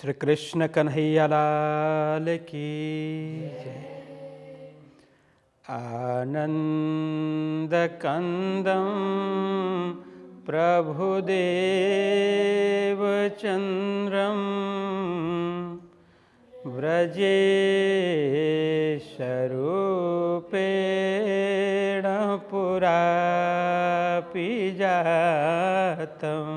श्री कृष्ण कन्हैया लाल की जय। आनंद कंदम प्रभुदेव चंद्रम व्रजेशरूपेण पुरापि जातम्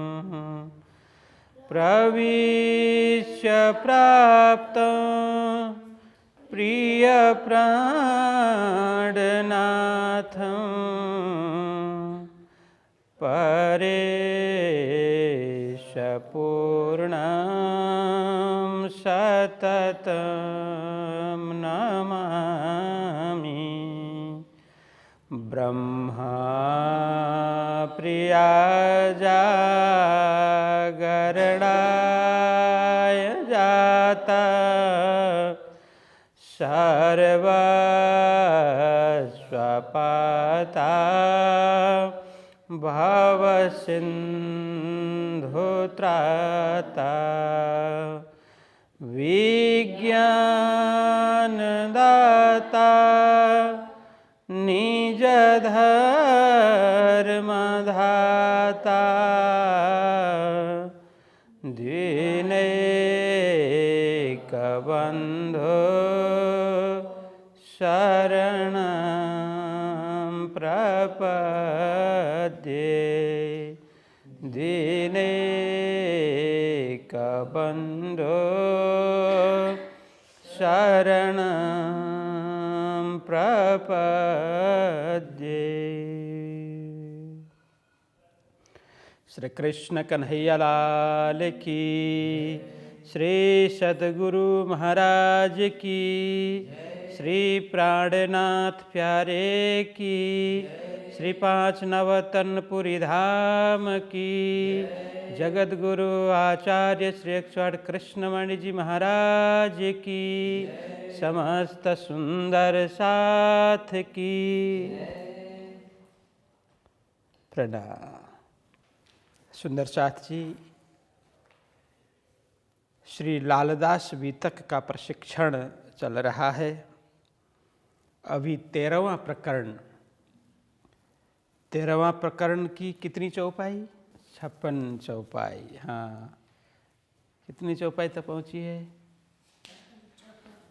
प्रविश्य प्राप्तं प्रियप्राणनाथं परेशपूर्णं सततं नमामि। ब्रह्मा प्रियाजागरणाय जाता सर्वस्वपाता भवसिन्धुत्राता विज्ञानदाता निज धर्मधाता दीनैकबन्धो शरणं प्रपद्ये दीनैकबन्धो शरणं प्रपद्ये। श्री कृष्ण कन्हैया लाल की, श्री सद्गुरु महाराज की, श्री प्राणनाथ प्यारे की, श्री पाँच नवतनपुरी धाम की, जगत गुरु आचार्य श्री 108 कृष्णमणि जी महाराज की, समस्त सुंदर साथ की प्रणाम। सुंदर साथ जी, श्री लालदास वितक का प्रशिक्षण चल रहा है। अभी 13वां प्रकरण की कितनी चौपाई? 56 चौपाई। हाँ, कितनी चौपाई तक पहुंची है?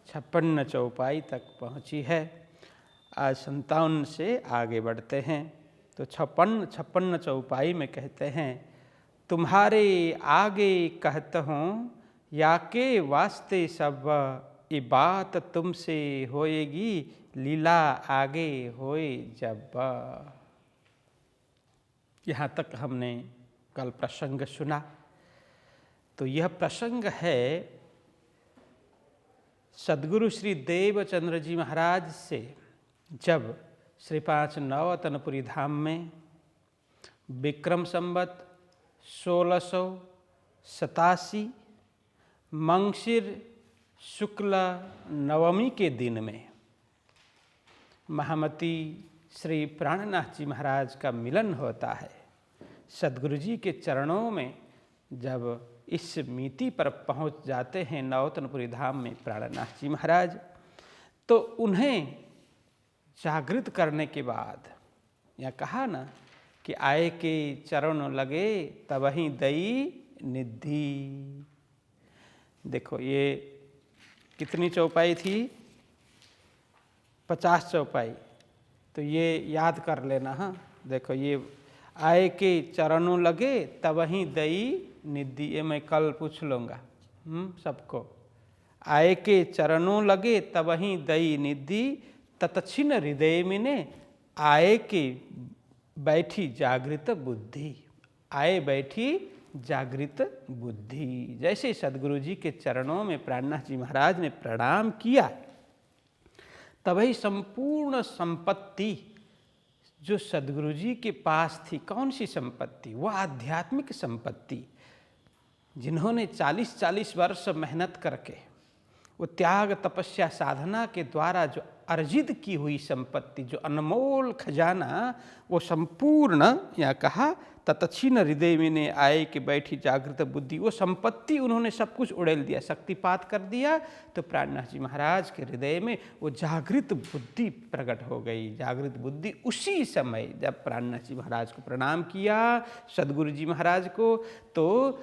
56 चौपाई तक पहुंची है। आज 57 से आगे बढ़ते हैं। तो 56 चौपाई में कहते हैं, तुम्हारे आगे कहता हूँ या के वास्ते सब, ये बात तुमसे होएगी लीला आगे होए जब। यहाँ तक हमने कल प्रसंग सुना। तो यह प्रसंग है सद्गुरु श्री देवचंद्र जी महाराज से, जब श्री 5 नवतनपुरी धाम में विक्रम संवत 1687 मंगशिर शुक्ल नवमी के दिन में महामती श्री प्राणनाथ जी महाराज का मिलन होता है। सद्गुरु जी के चरणों में जब इस मिति पर पहुंच जाते हैं नवतनपुरी धाम में प्राणनाथ जी महाराज, तो उन्हें जागृत करने के बाद यह कहा ना कि आए के चरण लगे तबहि दई निधि। देखो ये कितनी चौपाई थी? 50 चौपाई। तो ये याद कर लेना। हाँ, देखो ये आए के चरणों लगे तबहि दई निधि, ये मैं कल पूछ लूँगा सबको। आए के चरणों लगे तबहि दई निधि, ततछिन हृदय मिने आए के बैठी जागृत बुद्धि। आए बैठी जागृत बुद्धि। जैसे सद्गुरु जी के चरणों में प्राणनाथ जी महाराज ने प्रणाम किया, तभी संपूर्ण संपत्ति जो सद्गुरु जी के पास थी, कौन सी संपत्ति? वह आध्यात्मिक संपत्ति, जिन्होंने 40-40 वर्ष मेहनत करके वो त्याग तपस्या साधना के द्वारा जो अर्जित की हुई संपत्ति, जो अनमोल खजाना, वो संपूर्ण, यहाँ कहा ततछिन हृदय में ने आए कि बैठी जागृत बुद्धि, वो संपत्ति उन्होंने सब कुछ उड़ेल दिया, शक्तिपात कर दिया। तो प्राणनाथ जी महाराज के हृदय में वो जागृत बुद्धि प्रकट हो गई। जागृत बुद्धि उसी समय जब प्राणनाथ जी महाराज को प्रणाम किया, सदगुरु जी महाराज को, तो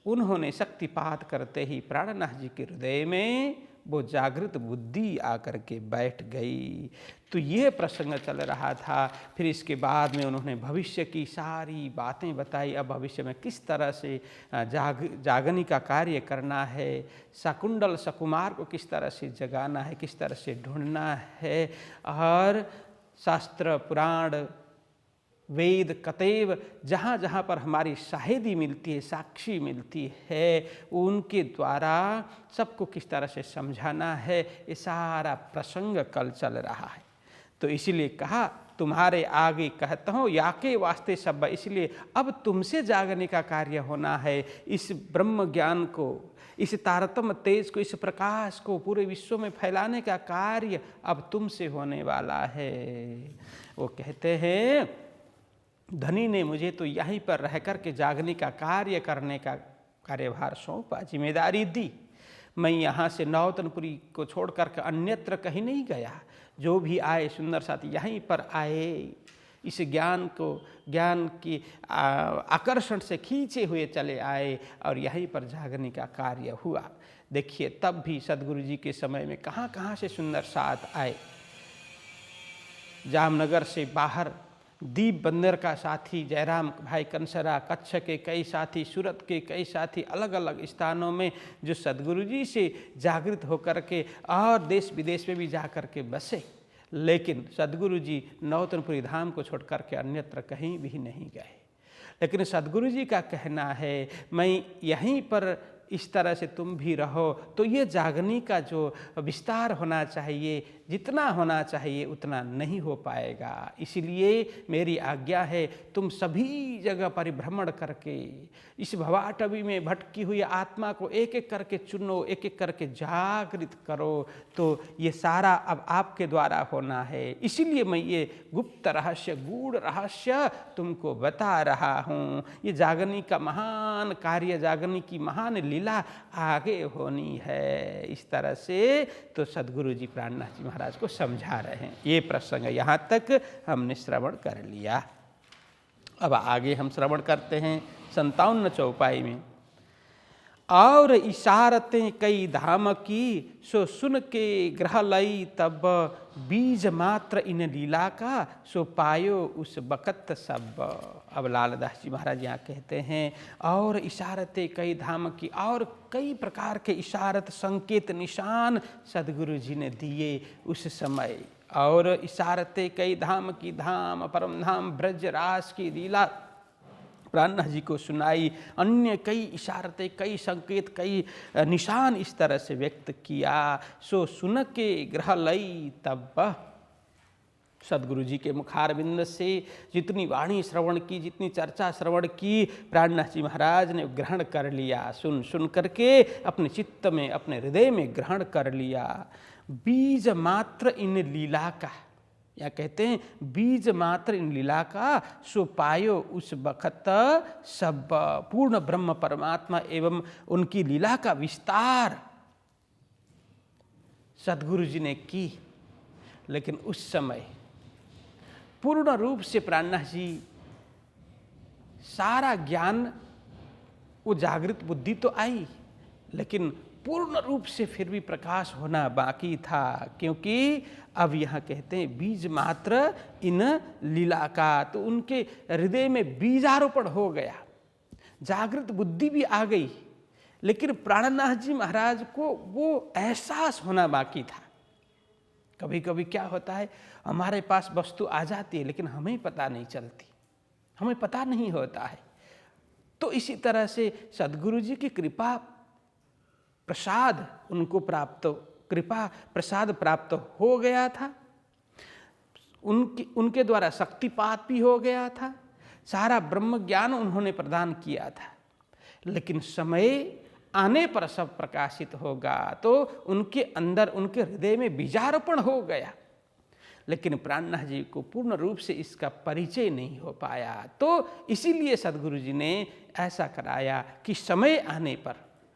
उन्होंने शक्तिपात करते ही प्राणनाथ जी के हृदय में वो जागृत बुद्धि आकर के बैठ गई। तो ये प्रसंग चल रहा था। फिर इसके बाद में उन्होंने भविष्य की सारी बातें बताई। अब भविष्य में किस तरह से जागनी का कार्य करना है, शकुंडल सकुमार को किस तरह से जगाना है, किस तरह से ढूंढना है, और शास्त्र पुराण वेद कतेव जहाँ जहाँ पर हमारी शाहिदी मिलती है, साक्षी मिलती है, उनके द्वारा सबको किस तरह से समझाना है, ये सारा प्रसंग कल चल रहा है। तो इसीलिए कहा तुम्हारे आगे कहता हूँ याके वास्ते सब, इसलिए अब तुमसे जागने का कार्य होना है। इस ब्रह्म ज्ञान को, इस तारतम्य तेज को, इस प्रकाश को पूरे विश्व में फैलाने का कार्य अब तुमसे होने वाला है। वो कहते हैं धनी ने मुझे तो यहीं पर रह कर के जागने का कार्य करने का कार्यभार सौंपा, जिम्मेदारी दी। मैं यहाँ से नौतनपुरी को छोड़ कर के अन्यत्र कहीं नहीं गया। जो भी आए सुंदर साथी यहीं पर आए, इस ज्ञान को, ज्ञान की आकर्षण से खींचे हुए चले आए और यहीं पर जागने का कार्य हुआ। देखिए तब भी सदगुरु जी के समय में कहाँ कहाँ से सुंदर साथ आए। जामनगर से बाहर दीप बंदर का साथी जयराम भाई कंसरा, कच्छ के कई साथी, सूरत के कई साथी, अलग अलग स्थानों में जो सदगुरु जी से जागृत होकर के और देश विदेश में भी जा कर के बसे। लेकिन सदगुरु जी नौतनपुरी धाम को छोड़ कर के अन्यत्र कहीं भी नहीं गए। लेकिन सदगुरु जी का कहना है मैं यहीं पर इस तरह से तुम भी रहो, तो ये जागनी का जो विस्तार होना चाहिए, जितना होना चाहिए उतना नहीं हो पाएगा। इसलिए मेरी आज्ञा है तुम सभी जगह परिभ्रमण करके इस भवाटवी में भटकी हुई आत्मा को एक एक करके चुनो, एक एक करके जागृत करो। तो ये सारा अब आपके द्वारा होना है। इसीलिए मैं ये गुप्त रहस्य, गूढ़ रहस्य तुमको बता रहा हूँ। ये जागनी का महान कार्य, जागनी की महान लीला आगे होनी है। इस तरह से तो सदगुरु जी प्राणनाथ जी महाराज को समझा रहे हैं। ये प्रसंग यहाँ तक हमने श्रवण कर लिया। अब आगे हम श्रवण करते हैं 57 चौपाई में। और इशारतें कई धाम की, सो सुन के ग्रह लई तब, बीज मात्र इन लीला का, सो पायो उस बकत सब। अब लालदास जी महाराज यहाँ कहते हैं और इशारतें कई धाम की, और कई प्रकार के इशारत, संकेत, निशान सदगुरु जी ने दिए उस समय। और इशारतें कई धाम की, धाम परम धाम ब्रज रास की लीला प्राणनाथ जी को सुनाई। अन्य कई इशारतें, कई संकेत, कई निशान इस तरह से व्यक्त किया। सो सुन के ग्रह लई तब, सदगुरु जी के मुखारविंद से जितनी वाणी श्रवण की, जितनी चर्चा श्रवण की, प्राणनाथ जी महाराज ने ग्रहण कर लिया। सुन सुन करके अपने चित्त में, अपने हृदय में ग्रहण कर लिया। बीज मात्र इन लीला का, या कहते हैं बीज मात्र इन लीला का, सो पायो उस बखत सब। पूर्ण ब्रह्म परमात्मा एवं उनकी लीला का विस्तार सदगुरु जी ने की। लेकिन उस समय पूर्ण रूप से प्राणनाथ जी सारा ज्ञान, वो जागृत बुद्धि तो आई, लेकिन पूर्ण रूप से फिर भी प्रकाश होना बाकी था। क्योंकि अब यहाँ कहते हैं बीज मात्र इन लीला का, तो उनके हृदय में बीजारोपण हो गया, जागृत बुद्धि भी आ गई। लेकिन प्राणनाथ जी महाराज को वो एहसास होना बाकी था। कभी कभी क्या होता है, हमारे पास वस्तु आ जाती है लेकिन हमें पता नहीं चलती, हमें पता नहीं होता है। तो इसी तरह से सदगुरु जी की कृपा प्रसाद उनको प्राप्त, कृपा प्रसाद प्राप्त हो गया था। उनके द्वारा शक्तिपात भी हो गया था, सारा ब्रह्म ज्ञान उन्होंने प्रदान किया था। लेकिन समय आने पर सब प्रकाशित होगा। तो उनके अंदर, उनके हृदय में बीजारोपण हो गया। लेकिन प्राणनाथ जी को पूर्ण रूप से इसका परिचय नहीं हो पाया। तो इसीलिए सद्गुरु जी ने ऐसा कराया कि समय आने पर,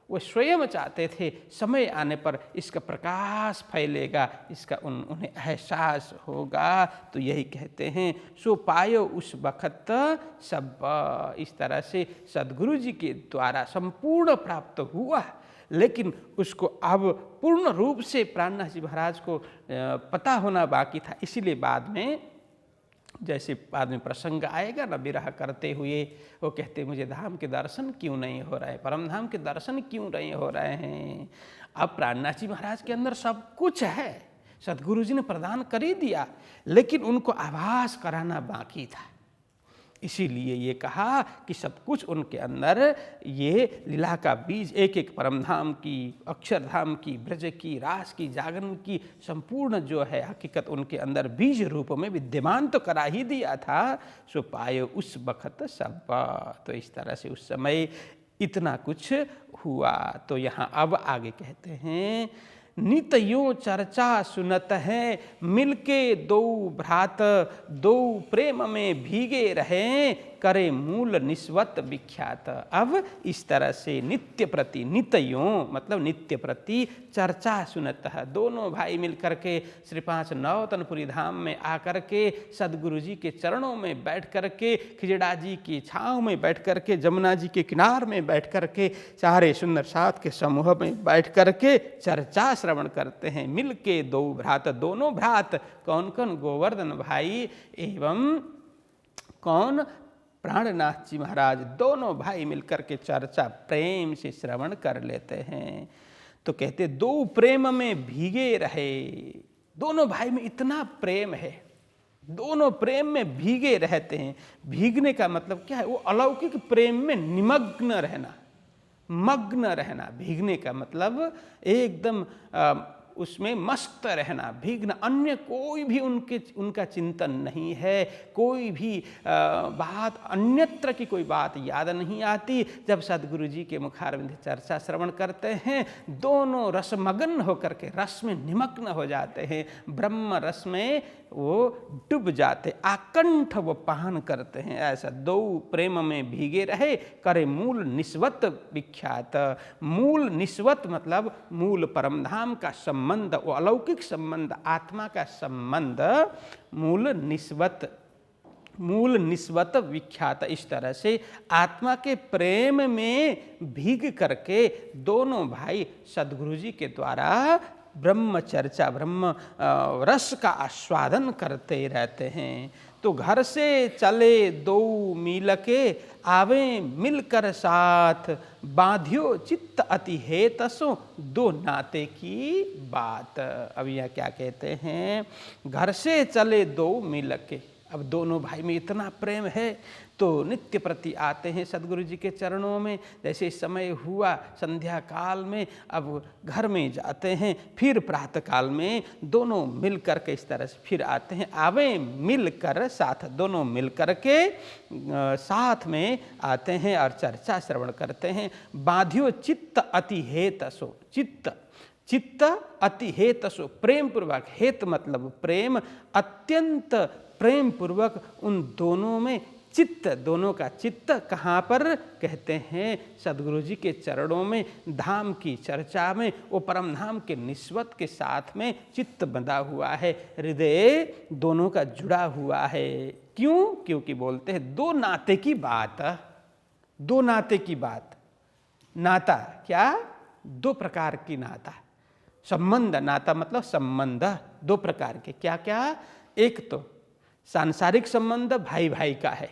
वो स्वयं चाहते थे समय आने पर इसका प्रकाश फैलेगा, इसका उन्हें एहसास होगा। तो यही कहते हैं सो पायो उस वक्त सब। इस तरह से सद्गुरु जी के द्वारा संपूर्ण प्राप्त हुआ, लेकिन उसको अब पूर्ण रूप से प्राणनाथ जी महाराज को पता होना बाकी था। इसीलिए बाद में, जैसे बाद में प्रसंग आएगा ना, विरह करते हुए वो कहते मुझे धाम के दर्शन क्यों नहीं हो रहे, परम धाम के दर्शन क्यों नहीं हो रहे हैं। अब प्राणनाथ जी महाराज के अंदर सब कुछ है, सद्गुरु जी ने प्रदान कर ही दिया, लेकिन उनको आभास कराना बाकी था। इसीलिए ये कहा कि सब कुछ उनके अंदर, ये लीला का बीज, एक एक परमधाम की, अक्षरधाम की, ब्रज की, रास की, जागरण की संपूर्ण जो है हकीकत उनके अंदर बीज रूप में विद्यमान तो करा ही दिया था। सो पायो उस वक्त सब। तो इस तरह से उस समय इतना कुछ हुआ। तो यहाँ अब आगे कहते हैं नित यूं चर्चा सुनत है, मिलके दो भ्रात दो प्रेम में भीगे रहे, करे मूल निस्वत विख्यात। अब इस तरह से नित्य प्रति, नित यूं मतलब नित्य प्रति चर्चा सुनत है, दोनों भाई मिलकर के श्री 5 नौतनपुरी धाम में आकर के सद्गुरु जी के चरणों में बैठ कर के, खिजड़ा जी की छाँव में बैठ कर के, जमुना जी के किनार में बैठ कर के, चारे सुंदर साथ के समूह में बैठ कर के चर्चा श्रवण करते हैं। मिल के दो भ्रात, दोनों भ्रात कौन कौन, गोवर्धन भाई एवं कौन, प्राणनाथ जी महाराज, दोनों भाई मिलकर के चर्चा प्रेम से श्रवण कर लेते हैं। तो कहते दो प्रेम में भीगे रहे, दोनों भाई में इतना प्रेम है, दोनों प्रेम में भीगे रहते हैं। भीगने का मतलब क्या है, वो अलौकिक प्रेम में निमग्न रहना, मग्न रहना। भीगने का मतलब एकदम उसमें मस्त रहना, भीगना। अन्य कोई भी उनका चिंतन नहीं है, कोई भी बात, अन्यत्र की कोई बात याद नहीं आती। जब सद्गुरु जी के मुखारविंद चर्चा श्रवण करते हैं, दोनों रसमग्न होकर के रस में निमग्न हो जाते हैं, ब्रह्म रस में वो डूब जाते, आकंठ वो पान करते हैं। ऐसा दो प्रेम में भीगे रहे, करे मूल निस्वत विख्यात। मूल निस्वत मतलब मूल परमधाम का संबंध, वो अलौकिक संबंध, आत्मा का संबंध, मूल निस्वत विख्यात। इस तरह से आत्मा के प्रेम में भीग करके दोनों भाई सद्गुरु जी के द्वारा ब्रह्म चर्चा, ब्रह्म रस का आस्वादन करते रहते हैं। तो घर से चले दो मील के, आवे मिलकर साथ, बांधियो चित्त अति हेतसो, दो नाते की बात। अब यह क्या कहते हैं, घर से चले दो मिल के। अब दोनों भाई में इतना प्रेम है तो नित्य प्रति आते हैं सद्गुरु जी के चरणों में। जैसे समय हुआ संध्या काल में, अब घर में जाते हैं, फिर प्रातः काल में दोनों मिल कर के इस तरह से फिर आते हैं। आवे मिल कर साथ, दोनों मिल कर के साथ में आते हैं और चर्चा श्रवण करते हैं। बांधियो चित्त अति हेतसो, चित्त अति हेतसो, प्रेम पूर्वक, हेत मतलब प्रेम, अत्यंत प्रेम पूर्वक उन दोनों में चित्त, दोनों का चित्त कहाँ पर, कहते हैं सद्गुरु जी के चरणों में, धाम की चर्चा में, वो परम धाम के निस्वत के साथ में चित्त बंधा हुआ है, हृदय दोनों का जुड़ा हुआ है। क्यों? क्योंकि बोलते हैं दो नाते की बात, दो नाते की बात। नाता क्या? दो प्रकार की नाता, संबंध, नाता मतलब संबंध दो प्रकार के। क्या क्या? एक तो सांसारिक संबंध भाई भाई का है,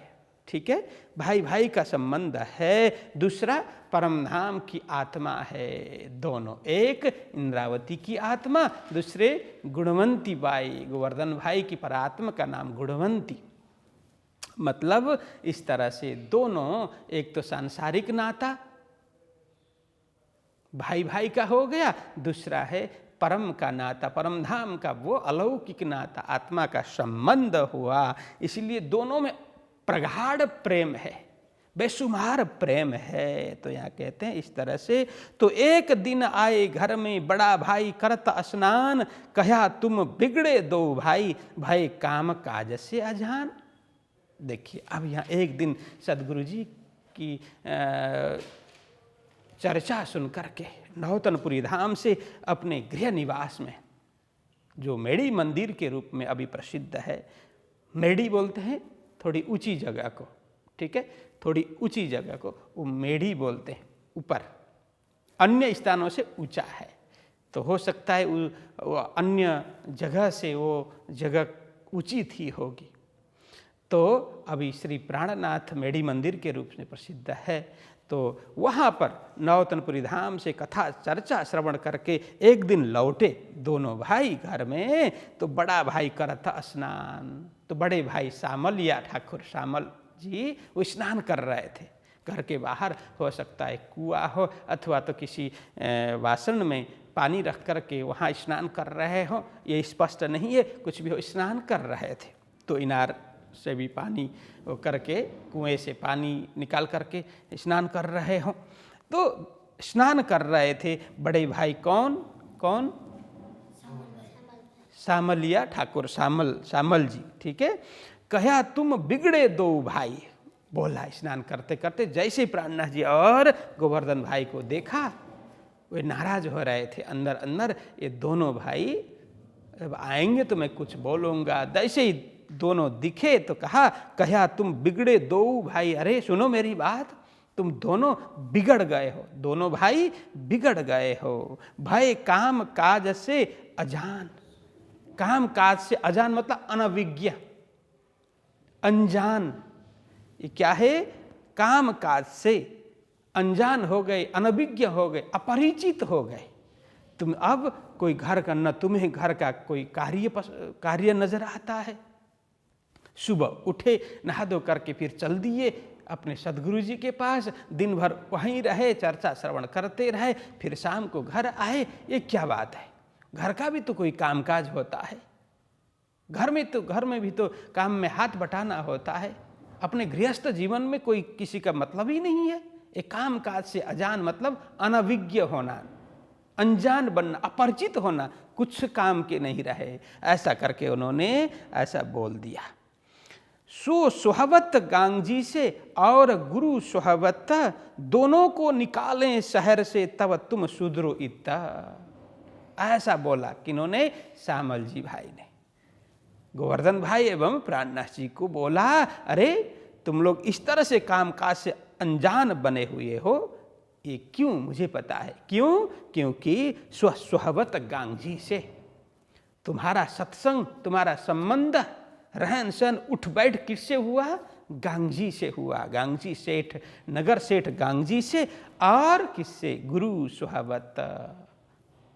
ठीक है, भाई भाई का संबंध है। दूसरा परमधाम की आत्मा है। दोनों, एक इंद्रावती की आत्मा, दूसरे गुणवंती बाई, गोवर्धन भाई की परात्मा का नाम गुणवंती। मतलब इस तरह से दोनों, एक तो सांसारिक नाता भाई भाई का हो गया, दूसरा है परम का नाता, परमधाम का वो अलौकिक नाता, आत्मा का संबंध हुआ। इसलिए दोनों में प्रगाढ़ प्रेम है, बेशुमार प्रेम है। तो यहाँ कहते हैं इस तरह से। तो एक दिन आए घर में बड़ा भाई करत स्नान, कहा तुम बिगड़े दो भाई, भय काम काज से अजान। देखिए अब यहाँ एक दिन सदगुरु जी की चर्चा सुन करके नौतनपुरी धाम से अपने गृह निवास में, जो मेड़ी मंदिर के रूप में अभी प्रसिद्ध है, मेड़ी बोलते हैं थोड़ी ऊंची जगह को, ठीक है, थोड़ी ऊंची जगह को वो मेड़ी बोलते हैं, ऊपर अन्य स्थानों से ऊंचा है। तो हो सकता है वो अन्य जगह से वो जगह ऊंची थी होगी। तो अभी श्री प्राणनाथ मेड़ी मंदिर के रूप में प्रसिद्ध है। तो वहाँ पर नौतनपुरी धाम से कथा चर्चा श्रवण करके एक दिन लौटे दोनों भाई घर में। तो बड़ा भाई करता स्नान, तो बड़े भाई शामल या ठाकुर शामल जी वो स्नान कर रहे थे। घर के बाहर हो सकता है कुआं हो अथवा तो किसी वासन में पानी रख करके वहाँ स्नान कर रहे हो, ये स्पष्ट नहीं है, कुछ भी हो, स्नान कर रहे थे। तो इनार से भी पानी करके, कुएं से पानी निकाल करके स्नान कर रहे हो। तो स्नान कर रहे थे बड़े भाई, कौन कौन? शामलिया ठाकुर शामल जी, ठीक है। कहा तुम बिगड़े दो भाई, बोला स्नान करते करते। जैसे ही प्राणनाथ जी और गोवर्धन भाई को देखा, वे नाराज हो रहे थे अंदर अंदर। ये दोनों भाई अब आएंगे तो मैं कुछ बोलूँगा। जैसे ही दोनों दिखे तो कहा तुम बिगड़े दो भाई, अरे सुनो मेरी बात, तुम दोनों बिगड़ गए हो, दोनों भाई बिगड़ गए हो। भय काम काज से अजान, काम काज से अजान मतलब अनभिज्ञ, अनजान। ये क्या है? काम काज से अनजान हो गए, अनभिज्ञ हो गए, अपरिचित हो गए। तुम अब कोई घर का, न तुम्हें घर का कोई कार्य नजर आता है। सुबह उठे, नहा धो करके फिर चल दिए अपने सदगुरु जी के पास, दिन भर वहीं रहे, चर्चा श्रवण करते रहे, फिर शाम को घर आए। ये क्या बात है? घर का भी तो कोई कामकाज होता है, घर में भी तो काम में हाथ बटाना होता है। अपने गृहस्थ जीवन में कोई किसी का मतलब ही नहीं है। एक काम काज से अजान मतलब अनभिज्ञ होना, अनजान बनना, अपरिचित होना, कुछ काम के नहीं रहे। ऐसा करके उन्होंने ऐसा बोल दिया। सो सुहवत गांगजी से और गुरु सुहवत, दोनों को निकालें शहर से, तब तुम सुधरो इत्ता। ऐसा बोला किन्होंने? शामल जी भाई ने गोवर्धन भाई एवं प्राणनाथ जी को बोला, अरे तुम लोग इस तरह से कामकाज से अनजान बने हुए हो, ये क्यों? मुझे पता है क्यों। क्योंकि सुहवत गांगजी से तुम्हारा सत्संग, तुम्हारा संबंध, रहन सहन, उठ बैठ किससे हुआ? गांगजी से हुआ। गांगजी सेठ, नगर सेठ गांगजी से। और किससे? गुरु सुहवत,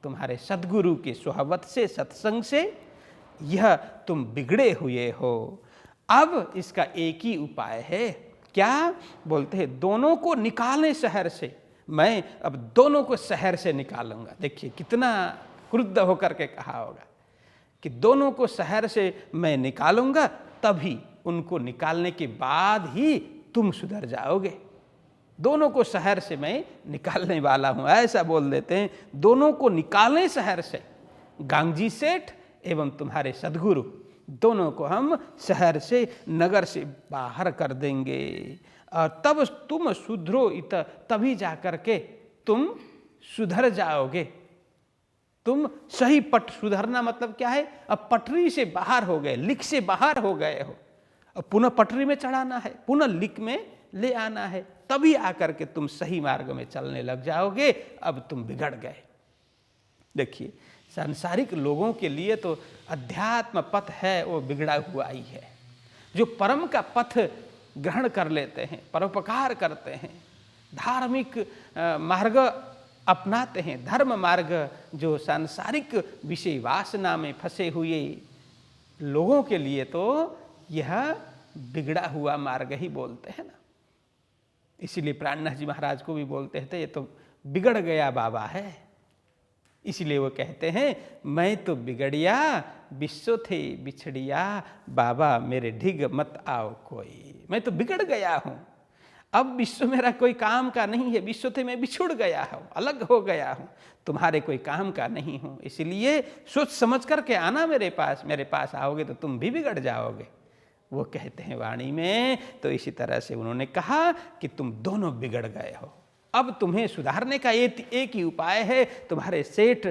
तुम्हारे सदगुरु के सुहवत से, सत्संग से यह तुम बिगड़े हुए हो। अब इसका एक ही उपाय है। क्या बोलते हैं? दोनों को निकालें शहर से। मैं अब दोनों को शहर से निकालूंगा। देखिए कितना क्रुद्ध होकर के कहा होगा कि दोनों को शहर से मैं निकालूंगा, तभी उनको निकालने के बाद ही तुम सुधर जाओगे। दोनों को शहर से मैं निकालने वाला हूं, ऐसा बोल देते हैं। दोनों को निकालें शहर से, गांगजी सेठ एवं तुम्हारे सदगुरु, दोनों को हम शहर से, नगर से बाहर कर देंगे। और तब तुम सुधरो इत, तभी जाकर के तुम सुधर जाओगे। तुम सही पट, सुधरना मतलब क्या है? अब पटरी से बाहर हो गए, लिक से बाहर हो गए हो, अब पुनः पटरी में चढ़ाना है, पुनः लिक में ले आना है, तभी आकर के तुम सही मार्ग में चलने लग जाओगे। अब तुम बिगड़ गए। देखिए सांसारिक लोगों के लिए तो अध्यात्म पथ है वो बिगड़ा हुआ ही है। जो परम का पथ ग्रहण कर लेते हैं, परोपकार करते हैं, धार्मिक मार्ग अपनाते हैं, धर्म मार्ग, जो सांसारिक विषय वासना में फंसे हुए लोगों के लिए तो यह बिगड़ा हुआ मार्ग ही बोलते हैं ना। इसीलिए प्राणनाथ जी महाराज को भी बोलते थे ये तो बिगड़ गया बाबा है। इसलिए वो कहते हैं मैं तो बिगड़िया विश्व थे बिछड़िया, बाबा मेरे ढिग मत आओ कोई। मैं तो बिगड़ गया हूँ, अब विश्व मेरा कोई काम का नहीं है, विश्व से मैं बिछुड़ गया हूँ, अलग हो गया हूँ, तुम्हारे कोई काम का नहीं हूँ, इसलिए सोच समझ करके आना मेरे पास आओगे तो तुम भी बिगड़ जाओगे। वो कहते हैं वाणी में, तो इसी तरह से उन्होंने कहा कि तुम दोनों बिगड़ गए हो, अब तुम्हें सुधारने का एक ही उपाय है, तुम्हारे सेठ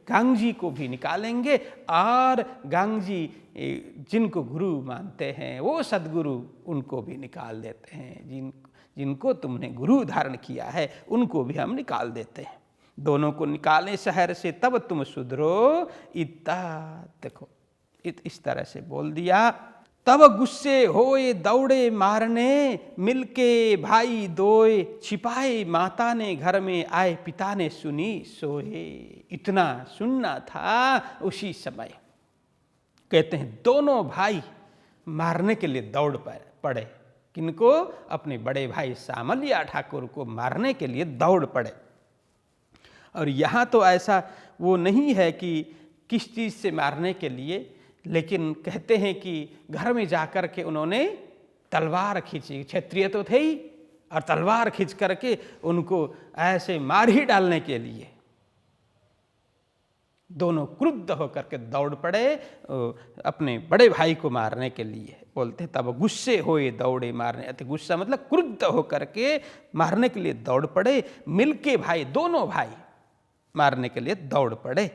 गांगजी को भी निकालेंगे और गांगजी जिनको गुरु मानते हैं वो सदगुरु, उनको भी निकाल देते हैं, जिनको तुमने गुरु धारण किया है उनको भी हम निकाल देते हैं, दोनों को निकालें शहर से तब तुम सुधरो। इतना देखो इस तरह से बोल दिया। तब गुस्से होए दौड़े मारने, मिलके भाई दोए, छिपाए माता ने घर में, आए पिता ने सुनी सोए। इतना सुनना था उसी समय। कहते हैं दोनों भाई मारने के लिए दौड़ पड़े। किनको? अपने बड़े भाई सामलिया ठाकुर को मारने के लिए दौड़ पड़े। और यहाँ तो ऐसा वो नहीं है कि किस चीज़ से मारने के लिए, लेकिन कहते हैं कि घर में जाकर के उन्होंने तलवार खींची, क्षत्रिय तो थे ही, और तलवार खींच करके उनको ऐसे मार ही डालने के लिए दोनों क्रुद्ध होकर के दौड़ पड़े अपने बड़े भाई को मारने के लिए। बोलते तब गुस्से होए दौड़े मारने, अति गुस्सा मतलब क्रुद्ध होकर के मारने के लिए दौड़ पड़े। मिलके भाई, दोनों भाई मारने के लिए दौड़ पड़े।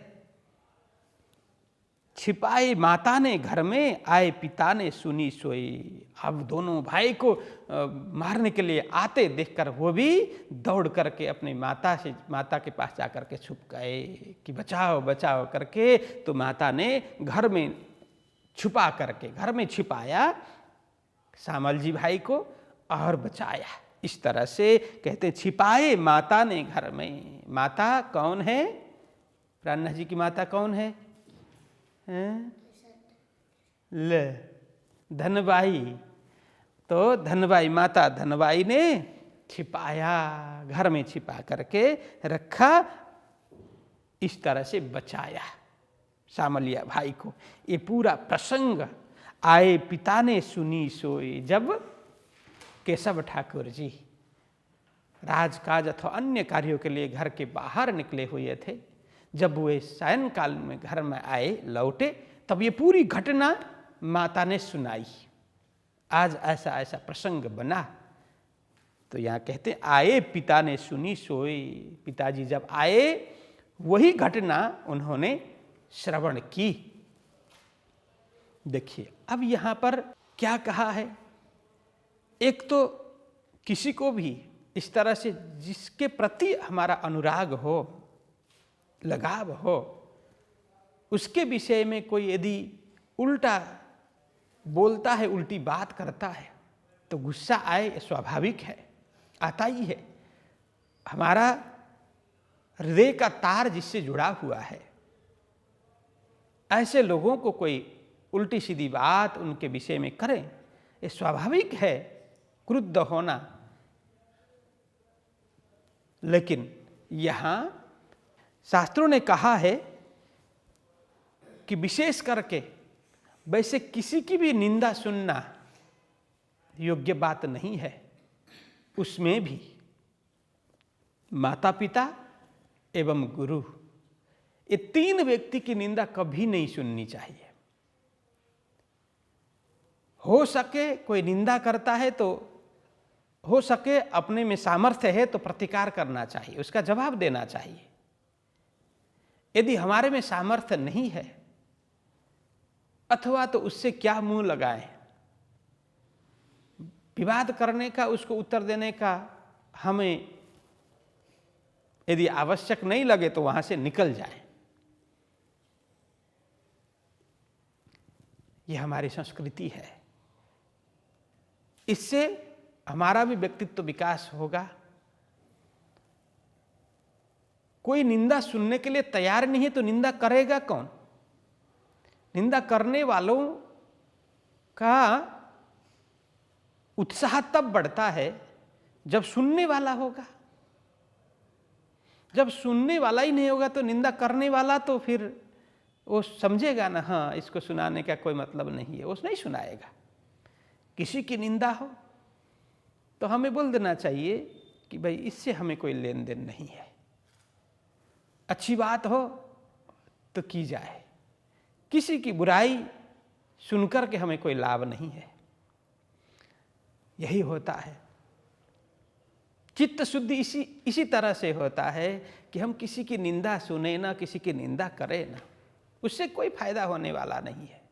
छिपाए माता ने घर में, आए पिता ने सुनी सोई। अब दोनों भाई को मारने के लिए आते देखकर वो भी दौड़ करके अपने माता के पास जाकर के छुप गए कि बचाओ बचाओ करके। तो माता ने घर में छुपा करके, घर में छिपाया सामल जी भाई को और बचाया। इस तरह से कहते छिपाए माता ने घर में। माता कौन है? प्राणनाथ जी की माता कौन है? ले धनबाई। तो धनबाई, माता धनबाई ने छिपाया, घर में छिपा करके रखा, इस तरह से बचाया सामलिया भाई को। ये पूरा प्रसंग आए पिता ने सुनी सोई। जब केशव ठाकुर जी राजकाज अथवा अन्य कार्यों के लिए घर के बाहर निकले हुए थे, जब वे सायंकाल में घर में आए, लौटे, तब ये पूरी घटना माता ने सुनाई। आज ऐसा ऐसा प्रसंग बना। तो यहाँ कहते आए पिता ने सुनी सोई। पिताजी जब आए वही घटना उन्होंने श्रवण की। देखिए अब यहाँ पर क्या कहा है। एक तो किसी को भी इस तरह से जिसके प्रति हमारा अनुराग हो, लगाव हो, उसके विषय में कोई यदि उल्टा बोलता है, उल्टी बात करता है, तो गुस्सा आए, स्वाभाविक है, आता ही है। हमारा हृदय का तार जिससे जुड़ा हुआ है, ऐसे लोगों को कोई उल्टी सीधी बात उनके विषय में करें, ये स्वाभाविक है क्रुद्ध होना। लेकिन यहाँ शास्त्रों ने कहा है कि विशेष करके वैसे किसी की भी निंदा सुनना योग्य बात नहीं है। उसमें भी माता पिता एवं गुरु, ये तीन व्यक्ति की निंदा कभी नहीं सुननी चाहिए। हो सके कोई निंदा करता है तो हो सके अपने में सामर्थ्य है तो प्रतिकार करना चाहिए, उसका जवाब देना चाहिए। यदि हमारे में सामर्थ्य नहीं है अथवा तो उससे क्या मुंह लगाएं, विवाद करने का, उसको उत्तर देने का हमें यदि आवश्यक नहीं लगे तो वहां से निकल जाएं। यह हमारी संस्कृति है। इससे हमारा भी व्यक्तित्व विकास होगा। कोई निंदा सुनने के लिए तैयार नहीं है तो निंदा करेगा कौन? निंदा करने वालों का उत्साह तब बढ़ता है जब सुनने वाला होगा। जब सुनने वाला ही नहीं होगा तो निंदा करने वाला तो फिर वो समझेगा ना, हाँ इसको सुनाने का कोई मतलब नहीं है, वो नहीं सुनाएगा। किसी की निंदा हो तो हमें बोल देना चाहिए कि भाई इससे हमें कोई लेन देन नहीं है, अच्छी बात हो तो की जाए, किसी की बुराई सुनकर के हमें कोई लाभ नहीं है। यही होता है चित्त शुद्धि। इसी तरह से होता है कि हम किसी की निंदा सुने ना, किसी की निंदा करें ना, उससे कोई फायदा होने वाला नहीं है।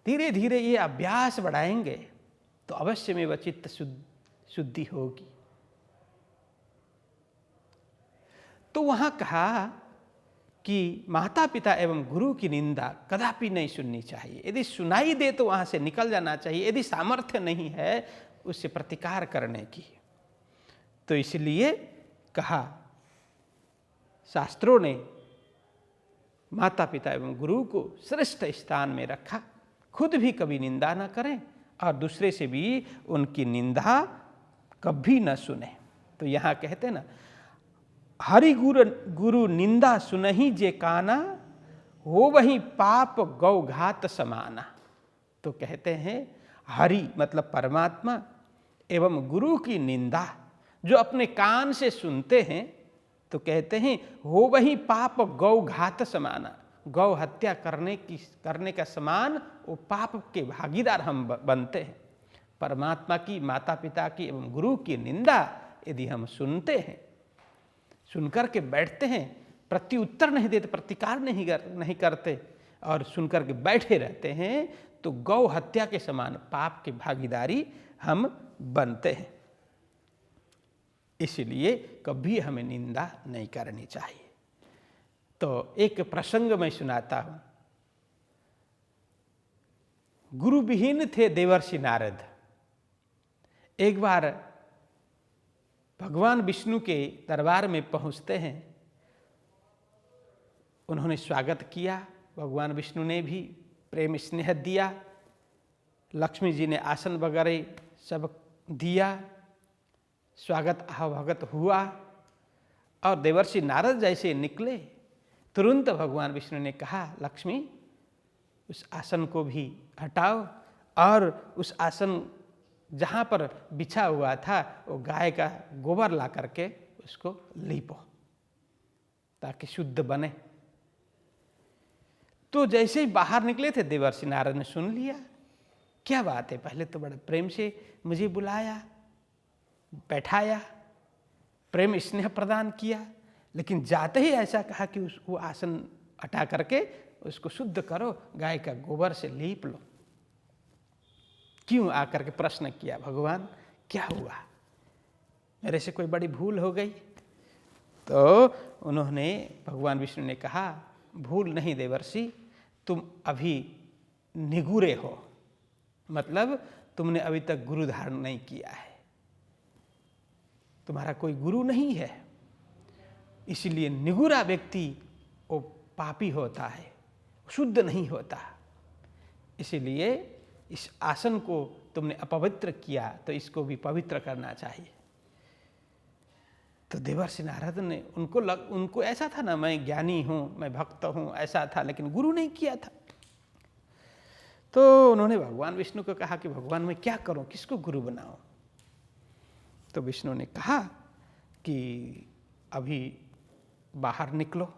धीरे धीरे ये अभ्यास बढ़ाएंगे तो अवश्य में वह चित्त शुद्धि होगी। तो वहां कहा कि माता पिता एवं गुरु की निंदा कदापि नहीं सुननी चाहिए। यदि सुनाई दे तो वहां से निकल जाना चाहिए, यदि सामर्थ्य नहीं है उससे प्रतिकार करने की। तो इसलिए कहा शास्त्रों ने माता पिता एवं गुरु को श्रेष्ठ स्थान में रखा, खुद भी कभी निंदा न करें और दूसरे से भी उनकी निंदा कभी न सुने। तो यहाँ कहते ना, हरि गुरु निंदा सुनहि जे काना, हो वही पाप गौघात समाना। तो कहते हैं हरि मतलब परमात्मा एवं गुरु की निंदा जो अपने कान से सुनते हैं, तो कहते हैं हो वही पाप गौघात समाना, गौ हत्या करने का समान वो पाप के भागीदार हम बनते हैं। परमात्मा की, माता पिता की एवं गुरु की निंदा यदि हम सुनते हैं, सुनकर के बैठते हैं, प्रत्युत्तर नहीं देते, प्रतिकार नहीं करते और सुनकर के बैठे रहते हैं, तो गौ हत्या के समान पाप के भागीदारी हम बनते हैं। इसलिए कभी हमें निंदा नहीं करनी चाहिए। तो एक प्रसंग मैं सुनाता हूं। गुरु विहीन थे देवर्षि नारद। एक बार भगवान विष्णु के दरबार में पहुंचते हैं। उन्होंने स्वागत किया, भगवान विष्णु ने भी प्रेम स्नेह दिया, लक्ष्मी जी ने आसन वगैरह सब दिया, स्वागत आहभगत हुआ। और देवर्षि नारद जैसे निकले, तुरंत भगवान विष्णु ने कहा, लक्ष्मी उस आसन को भी हटाओ और उस आसन जहाँ पर बिछा हुआ था वो गाय का गोबर ला करके उसको लीपो ताकि शुद्ध बने। तो जैसे ही बाहर निकले थे, देवर्षि नारद ने सुन लिया, क्या बात है, पहले तो बड़े प्रेम से मुझे बुलाया, बैठाया, प्रेम स्नेह प्रदान किया, लेकिन जाते ही ऐसा कहा कि वो आसन हटा करके उसको शुद्ध करो, गाय का गोबर से लीप लो। क्यों आकर के प्रश्न किया, भगवान क्या हुआ, मेरे से कोई बड़ी भूल हो गई? तो उन्होंने, भगवान विष्णु ने कहा, भूल नहीं देवर्षि, तुम अभी निगुरे हो, मतलब तुमने अभी तक गुरु धारण नहीं किया है, तुम्हारा कोई गुरु नहीं है, इसलिए निगुरा व्यक्ति वो पापी होता है, शुद्ध नहीं होता। इसलिए इस आसन को तुमने अपवित्र किया, तो इसको भी पवित्र करना चाहिए। तो देवर्षि नारद ने उनको ऐसा था ना, मैं ज्ञानी हूँ, मैं भक्त हूँ, ऐसा था, लेकिन गुरु नहीं किया था। तो उन्होंने भगवान विष्णु को कहा कि भगवान मैं क्या करूँ, किसको गुरु बनाऊं? तो विष्णु ने कहा कि अभी बाहर निकलो,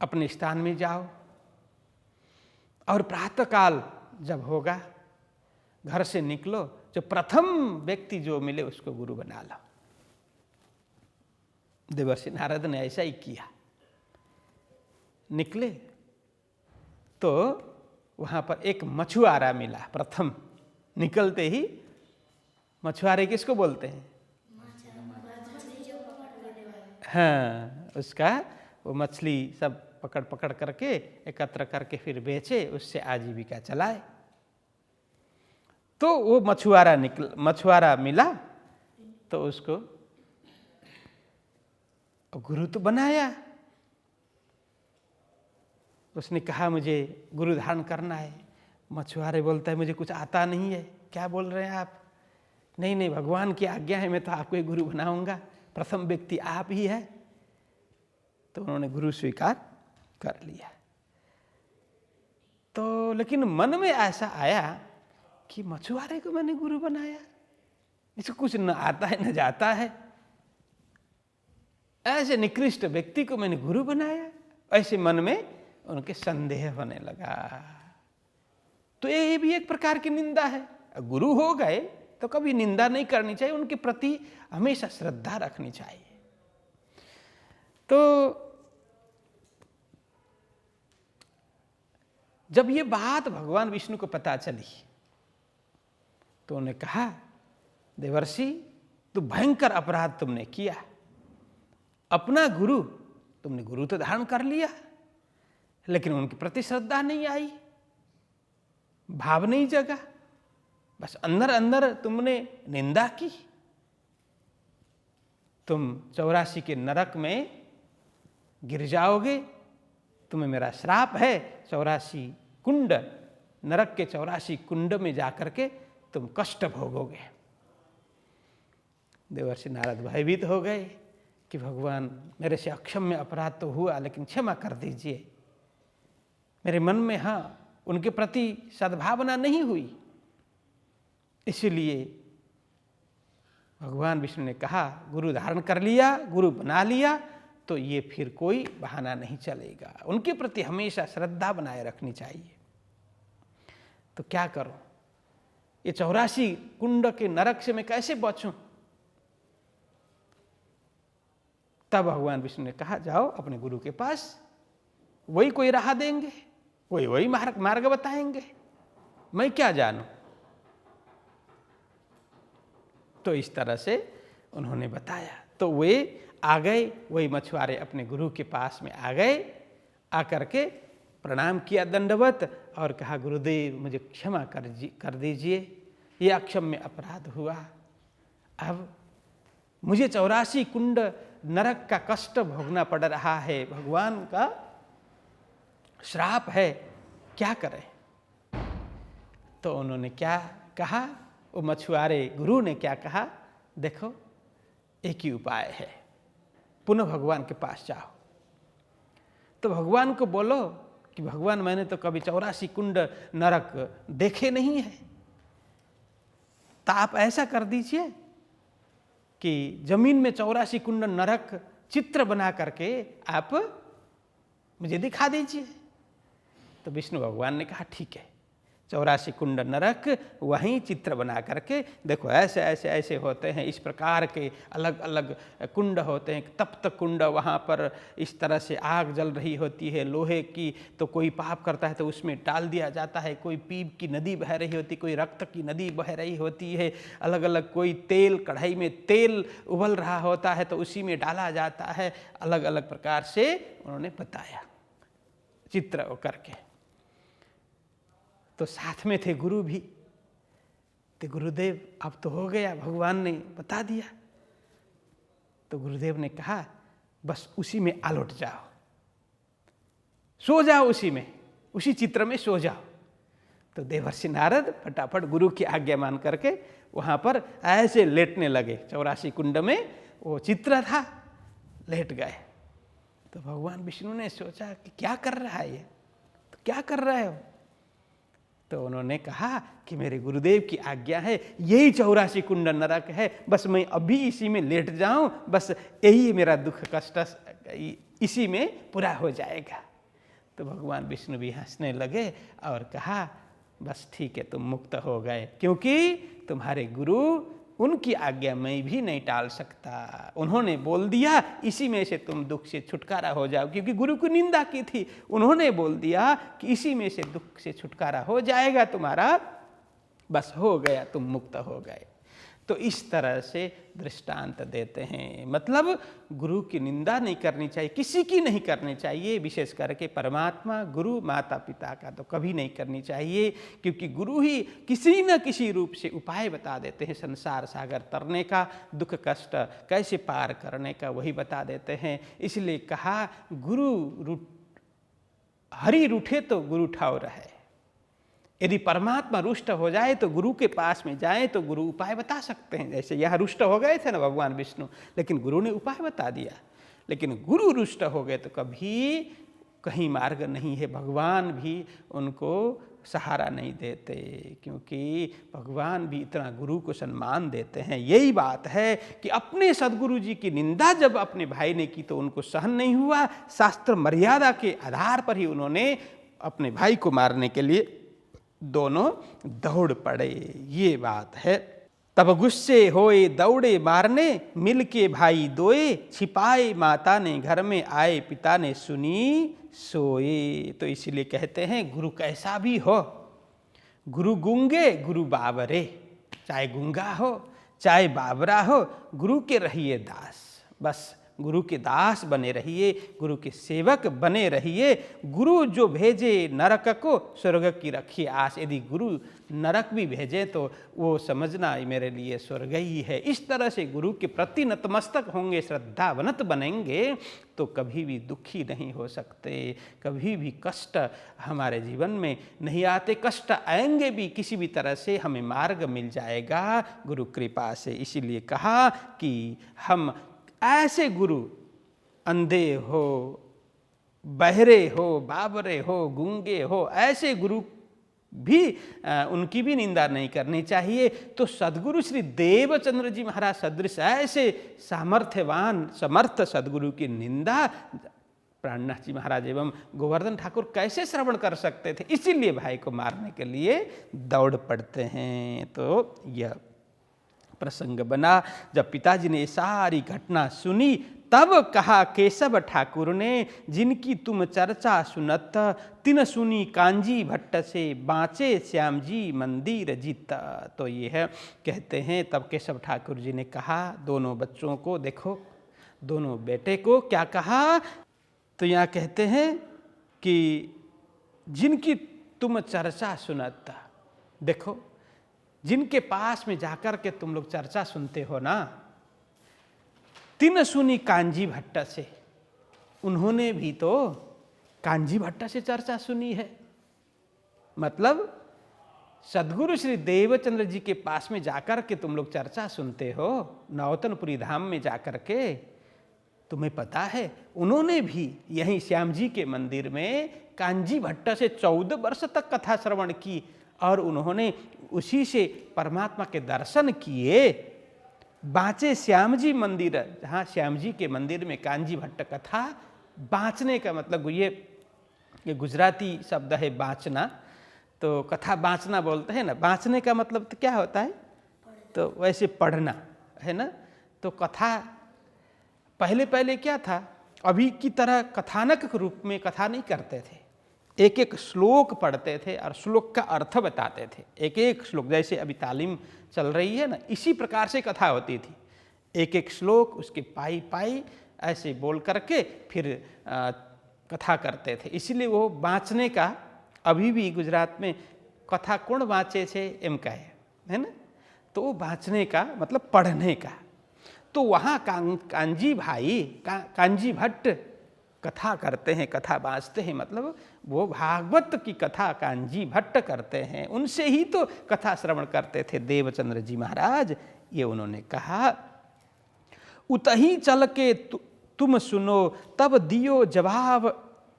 अपने स्थान में जाओ और प्रातःकाल जब होगा घर से निकलो, जो प्रथम व्यक्ति जो मिले उसको गुरु बना लो। देवर्षि नारद ने ऐसा ही किया। निकले तो वहां पर एक मछुआरा मिला। प्रथम निकलते ही, मछुआरे किसको बोलते हैं? हाँ, उसका वो मछली सब पकड़ करके एकत्र करके फिर बेचे, उससे आजीविका चलाए। तो वो मछुआरा मिला तो उसको गुरु तो बनाया। उसने कहा मुझे गुरु धारण करना है। मछुआरे बोलता है मुझे कुछ आता नहीं है। क्या बोल रहे हैं आप? नहीं नहीं, भगवान की आज्ञा है, मैं तो आपको ही गुरु बनाऊंगा, प्रथम व्यक्ति आप ही है। तो उन्होंने गुरु स्वीकार कर लिया। तो लेकिन मन में ऐसा आया कि मछुआरे को मैंने गुरु बनाया, इसको कुछ न आता है न जाता है, ऐसे निकृष्ट व्यक्ति को मैंने गुरु बनाया। ऐसे मन में उनके संदेह होने लगा। तो ये भी एक प्रकार की निंदा है। गुरु हो गए तो कभी निंदा नहीं करनी चाहिए, उनके प्रति हमेशा श्रद्धा रखनी चाहिए। तो जब ये बात भगवान विष्णु को पता चली तो उन्हें कहा, देवर्षि तो भयंकर अपराध तुमने किया। अपना गुरु, तुमने गुरु तो धारण कर लिया, लेकिन उनके प्रति श्रद्धा नहीं आई, भाव नहीं जगा, बस अंदर अंदर तुमने निंदा की। तुम 84 के नरक में गिर जाओगे, तुम्हें मेरा श्राप है। 84 कुंड, नरक के 84 कुंड में जाकर के तुम कष्ट भोगोगे। देवर्षि नारद भयभीत हो गए कि भगवान, मेरे से अक्षम्य अपराध तो हुआ, लेकिन क्षमा कर दीजिए। मेरे मन में उनके प्रति सद्भावना नहीं हुई, इसलिए भगवान विष्णु ने कहा, गुरु धारण कर लिया, गुरु बना लिया, तो ये फिर कोई बहाना नहीं चलेगा। उनके प्रति हमेशा श्रद्धा बनाए रखनी चाहिए। तो क्या करूं, ये 84 कुंड के नरक से मैं कैसे बचूं? तब भगवान विष्णु ने कहा, जाओ अपने गुरु के पास, वही कोई राह देंगे, वही मार्ग बताएंगे, मैं क्या जानूं। तो इस तरह से उन्होंने बताया। तो वे आ गए, वही मछुआरे अपने गुरु के पास में आ गए, आकर के प्रणाम किया दंडवत और कहा, गुरुदेव मुझे क्षमा कर दीजिए, ये अक्षम्य अपराध हुआ। अब मुझे 84 कुंड नरक का कष्ट भोगना पड़ रहा है, भगवान का श्राप है, क्या करें। तो उन्होंने क्या कहा, वो मछुआरे गुरु ने क्या कहा, देखो एक ही उपाय है, पुनः भगवान के पास जाओ। तो भगवान को बोलो कि भगवान, मैंने तो कभी 84 कुंड नरक देखे नहीं है, तो आप ऐसा कर दीजिए कि जमीन में 84 कुंड नरक चित्र बना करके आप मुझे दिखा दीजिए। तो विष्णु भगवान ने कहा, ठीक है, 84 कुंड नरक वहीं चित्र बना करके देखो, ऐसे ऐसे ऐसे होते हैं, इस प्रकार के अलग अलग कुंड होते हैं। तप्त कुंड, वहाँ पर इस तरह से आग जल रही होती है लोहे की, तो कोई पाप करता है तो उसमें डाल दिया जाता है। कोई पीप की नदी बह रही होती, कोई रक्त की नदी बह रही होती है, अलग अलग कोई तेल, कढ़ाई में तेल उबल रहा होता है तो उसी में डाला जाता है। अलग अलग प्रकार से उन्होंने बताया चित्र करके। तो साथ में थे गुरु भी, तो गुरुदेव अब तो हो गया, भगवान ने बता दिया। तो गुरुदेव ने कहा, बस उसी में आलौट जाओ, सो जाओ उसी में, उसी चित्र में सो जाओ। तो देवर्षि नारद फटाफट गुरु की आज्ञा मान करके वहाँ पर ऐसे लेटने लगे। 84 कुंड में वो चित्र था, लेट गए। तो भगवान विष्णु ने सोचा कि क्या कर रहा है ये, तो क्या कर रहे हो। तो उन्होंने कहा कि मेरे गुरुदेव की आज्ञा है, यही 84 कुंड नरक है, बस मैं अभी इसी में लेट जाऊं, बस यही मेरा दुख कष्ट इसी में पूरा हो जाएगा। तो भगवान विष्णु भी हंसने लगे और कहा, बस ठीक है, तुम मुक्त हो गए, क्योंकि तुम्हारे गुरु, उनकी आज्ञा मैं भी नहीं टाल सकता। उन्होंने बोल दिया, इसी में से तुम दुख से छुटकारा हो जाओ, क्योंकि गुरु की निंदा की थी, उन्होंने बोल दिया कि इसी में से दुख से छुटकारा हो जाएगा तुम्हारा, बस हो गया, तुम मुक्त हो गए। तो इस तरह से दृष्टांत देते हैं। मतलब गुरु की निंदा नहीं करनी चाहिए, किसी की नहीं करनी चाहिए, विशेष करके परमात्मा, गुरु, माता पिता का तो कभी नहीं करनी चाहिए, क्योंकि गुरु ही किसी न किसी रूप से उपाय बता देते हैं संसार सागर तरने का, दुख कष्ट कैसे पार करने का वही बता देते हैं। इसलिए कहा, गुरु हरि रूठे तो गुरु ठाव रहे। यदि परमात्मा रुष्ट हो जाए तो गुरु के पास में जाए तो गुरु उपाय बता सकते हैं। जैसे यहाँ रुष्ट हो गए थे ना भगवान विष्णु, लेकिन गुरु ने उपाय बता दिया। लेकिन गुरु रुष्ट हो गए तो कभी कहीं मार्ग नहीं है, भगवान भी उनको सहारा नहीं देते, क्योंकि भगवान भी इतना गुरु को सम्मान देते हैं। यही बात है कि अपने सद्गुरु जी की निंदा जब अपने भाई ने की तो उनको सहन नहीं हुआ, शास्त्र मर्यादा के आधार पर ही उन्होंने अपने भाई को मारने के लिए दोनों दौड़ पड़े। ये बात है। तब गुस्से होए दौड़े मारने, मिल के भाई दोए, छिपाए माता ने घर में, आए पिता ने सुनी सोए। तो इसीलिए कहते हैं गुरु कैसा भी हो, गुरु गूंगे गुरु बाबरे, चाहे गूंगा हो चाहे बाबरा हो, गुरु के रहिए दास। बस गुरु के दास बने रहिए, गुरु के सेवक बने रहिए। गुरु जो भेजे नरक को, स्वर्ग की रखिए आस। यदि गुरु नरक भी भेजे तो वो समझना मेरे लिए स्वर्ग ही है। इस तरह से गुरु के प्रति नतमस्तक होंगे, श्रद्धावनत बनेंगे तो कभी भी दुखी नहीं हो सकते, कभी भी कष्ट हमारे जीवन में नहीं आते। कष्ट आएंगे भी, किसी भी तरह से हमें मार्ग मिल जाएगा गुरु कृपा से। इसीलिए कहा कि हम ऐसे गुरु, अंधे हो, बहरे हो, बाबरे हो, गूंगे हो, ऐसे गुरु भी उनकी भी निंदा नहीं करनी चाहिए। तो सद्गुरु श्री देवचंद्र जी महाराज सदृश ऐसे सामर्थ्यवान समर्थ सद्गुरु की निंदा प्राणनाथ जी महाराज एवं गोवर्धन ठाकुर कैसे श्रवण कर सकते थे। इसीलिए भाई को मारने के लिए दौड़ पड़ते हैं। तो यह प्रसंग बना। जब पिताजी ने सारी घटना सुनी तब कहा केशव ठाकुर ने, जिनकी तुम चर्चा सुनत, तिन सुनी कांजी भट्ट से, बाँचे श्याम जी मंदिर जीता। तो ये है, कहते हैं तब केशव ठाकुर जी ने कहा दोनों बच्चों को, देखो दोनों बेटे को क्या कहा। तो यहाँ कहते हैं कि जिनकी तुम चर्चा सुनत, देखो जिनके पास में जाकर के तुम लोग चर्चा सुनते हो ना, तिन सुनी कांजी भट्ट से, उन्होंने भी तो कांजी भट्ट से चर्चा सुनी है। मतलब सद्गुरु श्री देवचंद्र जी के पास में जाकर के तुम लोग चर्चा सुनते हो, नौतनपुरी धाम में जाकर के, तुम्हें पता है उन्होंने भी यहीं श्याम जी के मंदिर में कांजी भट्ट से 14 वर्ष तक कथा श्रवण की और उन्होंने उसी से परमात्मा के दर्शन किए। बाँचे श्याम जी मंदिर, जहाँ श्याम जी के मंदिर में कांजी भट्ट कथा, बाँचने का मतलब ये गुजराती शब्द है बाँचना, तो कथा बाँचना बोलते हैं ना। बाँचने का मतलब तो क्या होता है, तो वैसे पढ़ना है ना। तो कथा पहले पहले क्या था, अभी की तरह कथानक के रूप में कथा नहीं करते थे, एक एक श्लोक पढ़ते थे और श्लोक का अर्थ बताते थे। एक एक श्लोक, जैसे अभी तालीम चल रही है ना, इसी प्रकार से कथा होती थी। एक एक श्लोक उसके पाई पाई ऐसे बोल करके फिर कथा करते थे। इसीलिए वो बाँचने का, अभी भी गुजरात में कथा कौन बाँचे छे एम कहे है ना, तो वो बाँचने का मतलब पढ़ने का। तो वहाँ कांजी भाई कांजी भट्ट कथा करते हैं, कथा बाँचते हैं, मतलब वो भागवत की कथा कांजी भट्ट करते हैं, उनसे ही तो कथा श्रवण करते थे देवचंद्र जी महाराज। ये उन्होंने कहा, उतही चल के तुम सुनो, तब दियो जवाब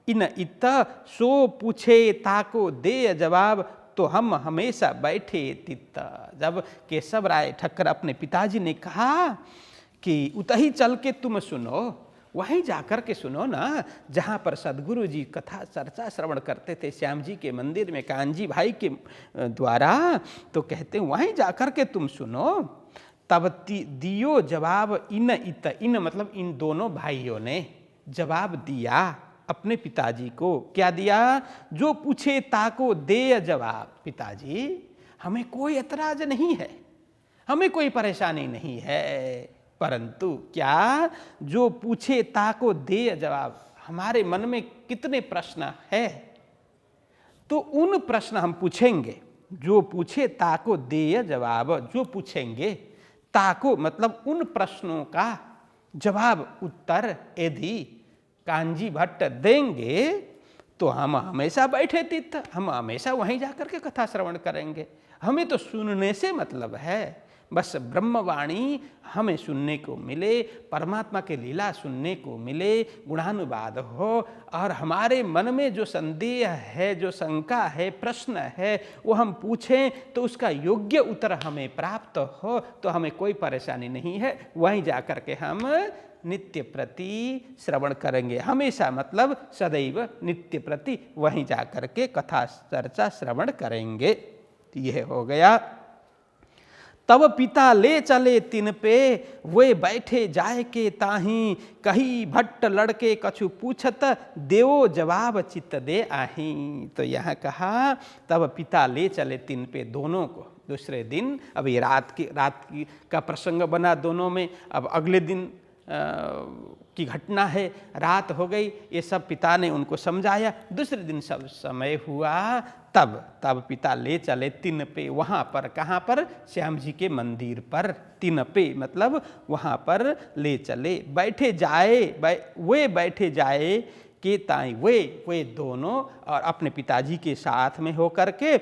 इन इत, सो पूछे ताको दे जवाब, तो हम हमेशा बैठे तित। जब केशव राय ठक्कर अपने पिताजी ने कहा कि उतही चल के तुम सुनो, वहीं जाकर के सुनो ना, जहाँ पर सद्गुरु जी कथा चर्चा श्रवण करते थे श्याम जी के मंदिर में कांजी भाई के द्वारा, तो कहते हैं वहीं जाकर के तुम सुनो। तब दियो जवाब इन इत, इन मतलब इन दोनों भाइयों ने जवाब दिया अपने पिताजी को। क्या दिया, जो पूछे ताको दे जवाब। पिताजी हमें कोई एतराज नहीं है, हमें कोई परेशानी नहीं है, परंतु क्या, जो पूछे ताको दे जवाब। हमारे मन में कितने प्रश्न है, तो उन प्रश्न हम पूछेंगे। जो पूछे ताको दे जवाब, जो पूछेंगे, ताको मतलब उन प्रश्नों का जवाब, उत्तर यदि कांजी भट्ट देंगे तो हम हमेशा बैठे तीर्थ, हम हमेशा वहीं जाकर के कथा श्रवण करेंगे। हमें तो सुनने से मतलब है, बस ब्रह्मवाणी हमें सुनने को मिले, परमात्मा के लीला सुनने को मिले, गुणानुवाद हो, और हमारे मन में जो संदेह है, जो शंका है, प्रश्न है, वो हम पूछें तो उसका योग्य उत्तर हमें प्राप्त हो, तो हमें कोई परेशानी नहीं है। वहीं जाकर के हम नित्य प्रति श्रवण करेंगे, हमेशा मतलब सदैव नित्य प्रति वहीं जाकर के कथा चर्चा श्रवण करेंगे। यह हो गया। तब पिता ले चले तिन पे, वे बैठे जाए के ताही, कही भट्ट लड़के कछु पूछत, देवो जवाब चित्त दे आही। तो यहाँ कहा तब पिता ले चले तिन पे, दोनों को दूसरे दिन। अब ये रात की का प्रसंग बना दोनों में। अब अगले दिन की घटना है, रात हो गई, ये सब पिता ने उनको समझाया। दूसरे दिन सब समय हुआ, तब पिता ले चले तिन पे, वहाँ पर, कहाँ पर, श्याम जी के मंदिर पर। तिन पे मतलब वहाँ पर ले चले। बैठे जाए, वे बैठे जाए के ताई, वे दोनों, और अपने पिताजी के साथ में होकर के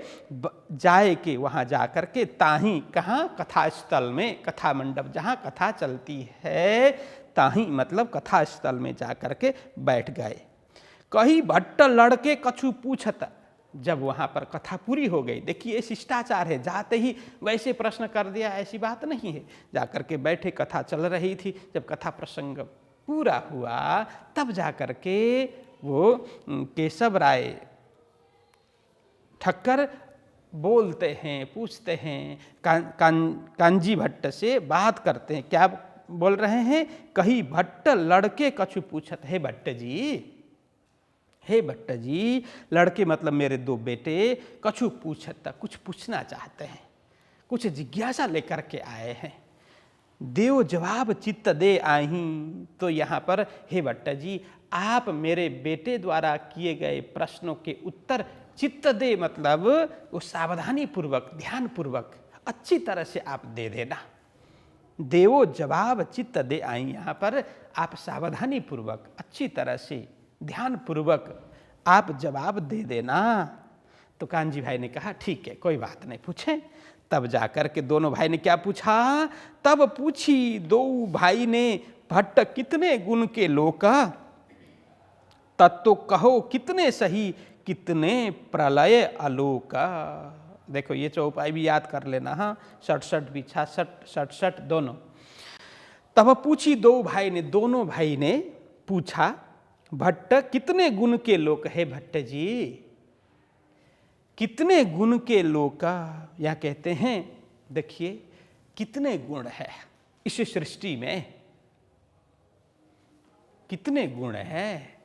जाए के, वहाँ जा कर के, ताही कहाँ, कथा स्थल में, कथा मंडप जहाँ कथा चलती है, ताही मतलब कथा स्थल में जा कर के बैठ गए। कही भट्ट लड़के कछु पूछत, जब वहाँ पर कथा पूरी हो गई, देखिए शिष्टाचार है, जाते ही वैसे प्रश्न कर दिया, ऐसी बात नहीं है। जाकर के बैठे, कथा चल रही थी, जब कथा प्रसंग पूरा हुआ तब जाकर के वो केशव राय ठक्कर बोलते हैं, पूछते हैं, कांजी भट्ट से बात करते हैं। क्या बोल रहे हैं? कही भट्ट लड़के कछु पूछत, हे भट्ट जी, हे भट्ट जी, लड़के मतलब मेरे दो बेटे, कछु पूछत, कुछ पूछना चाहते हैं, कुछ जिज्ञासा लेकर के आए हैं। देव जवाब चित्त दे आही। तो यहाँ पर हे भट्ट जी, आप मेरे बेटे द्वारा किए गए प्रश्नों के उत्तर चित्त दे मतलब वो सावधानी पूर्वक, ध्यान पूर्वक, अच्छी तरह से आप दे देना। देवो जवाब चित्त दे आई, यहाँ पर आप सावधानी पूर्वक, अच्छी तरह से, ध्यान पूर्वक आप जवाब दे देना। तो कांजी भाई ने कहा ठीक है, कोई बात नहीं, पूछें। तब जाकर के दोनों भाई ने क्या पूछा? तब पूछी दो भाई ने, भट्ट कितने गुण के लोका, तत्व कहो कितने सही, कितने प्रलय अलोका। देखो ये चौपाई भी याद कर लेना। हाँ, 67 भी 66 दोनों। तब पूछी दो भाई ने, दोनों भाई ने पूछा, भट्ट कितने गुण के लोक है भट्ट जी, कितने गुण के लोका। यहाँ कहते हैं देखिए कितने गुण है इस सृष्टि में, कितने गुण है,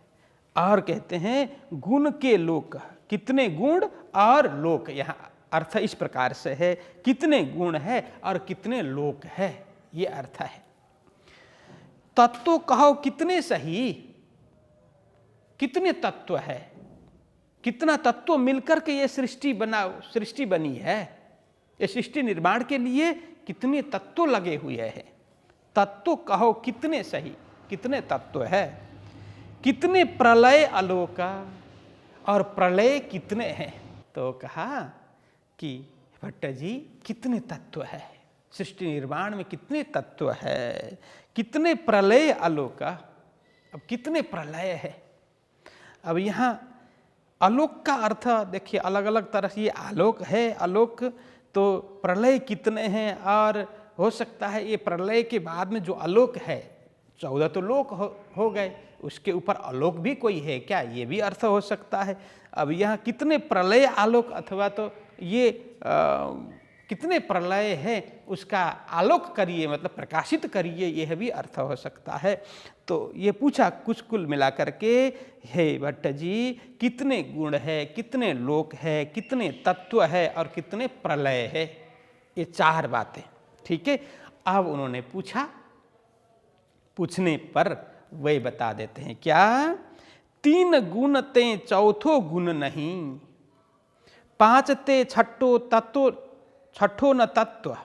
और कहते हैं गुण के लोक, कितने गुण और लोक। यहाँ अर्थ इस प्रकार से है, कितने गुण है और कितने लोक है, ये अर्थ है। तत्व कहो कितने सही, कितने तत्व है, कितना तत्व मिलकर के ये सृष्टि बनी है, ये सृष्टि निर्माण के लिए कितने तत्व लगे हुए हैं। तत्व कहो कितने सही, कितने तत्व है, कितने प्रलय अलोका, और प्रलय कितने हैं। तो कहा कि भट्ट जी कितने तत्व है, सृष्टि निर्माण में कितने तत्व है, कितने प्रलय अलोका। अब कितने प्रलय है। अब यहाँ आलोक का अर्थ देखिए अलग अलग तरह से, ये आलोक है, आलोक तो प्रलय कितने हैं, और हो सकता है ये प्रलय के बाद में जो आलोक है, 14 तो लोक हो गए, उसके ऊपर आलोक भी कोई है क्या, ये भी अर्थ हो सकता है। अब यहाँ कितने प्रलय आलोक, अथवा तो ये कितने प्रलय है उसका आलोक करिए, मतलब प्रकाशित करिए, यह भी अर्थ हो सकता है। तो ये पूछा कुछ कुल मिलाकर के, हे भट्ट जी कितने गुण है, कितने लोक है, कितने तत्व है और कितने प्रलय है, ये 4 बातें। ठीक है, अब उन्होंने पूछा, पूछने पर वे बता देते हैं क्या, 3 गुण ते चौथो गुण नहीं, 5 ते छठो न तत्व,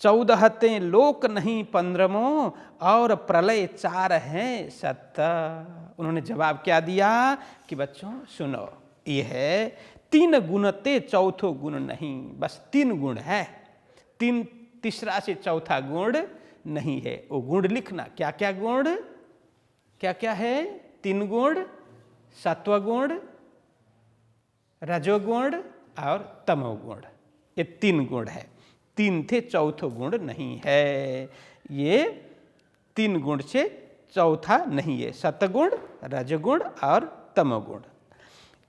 14 ते लोक नहीं 15वां, और प्रलय 4 हैं सत्य। उन्होंने जवाब क्या दिया कि बच्चों सुनो, ये है 3 गुण ते चौथो गुण नहीं, बस 3 गुण है, 3 तीसरा से चौथा गुण नहीं है। वो गुण लिखना, क्या क्या गुण, क्या क्या है? 3 गुण, सत्वगुण, रजोगुण और तमोगुण, ये 3 गुण है। 3 थे, चौथो गुण नहीं है। ये 3 गुण से चौथा नहीं है, सतगुण, रजगुण और तमोगुण।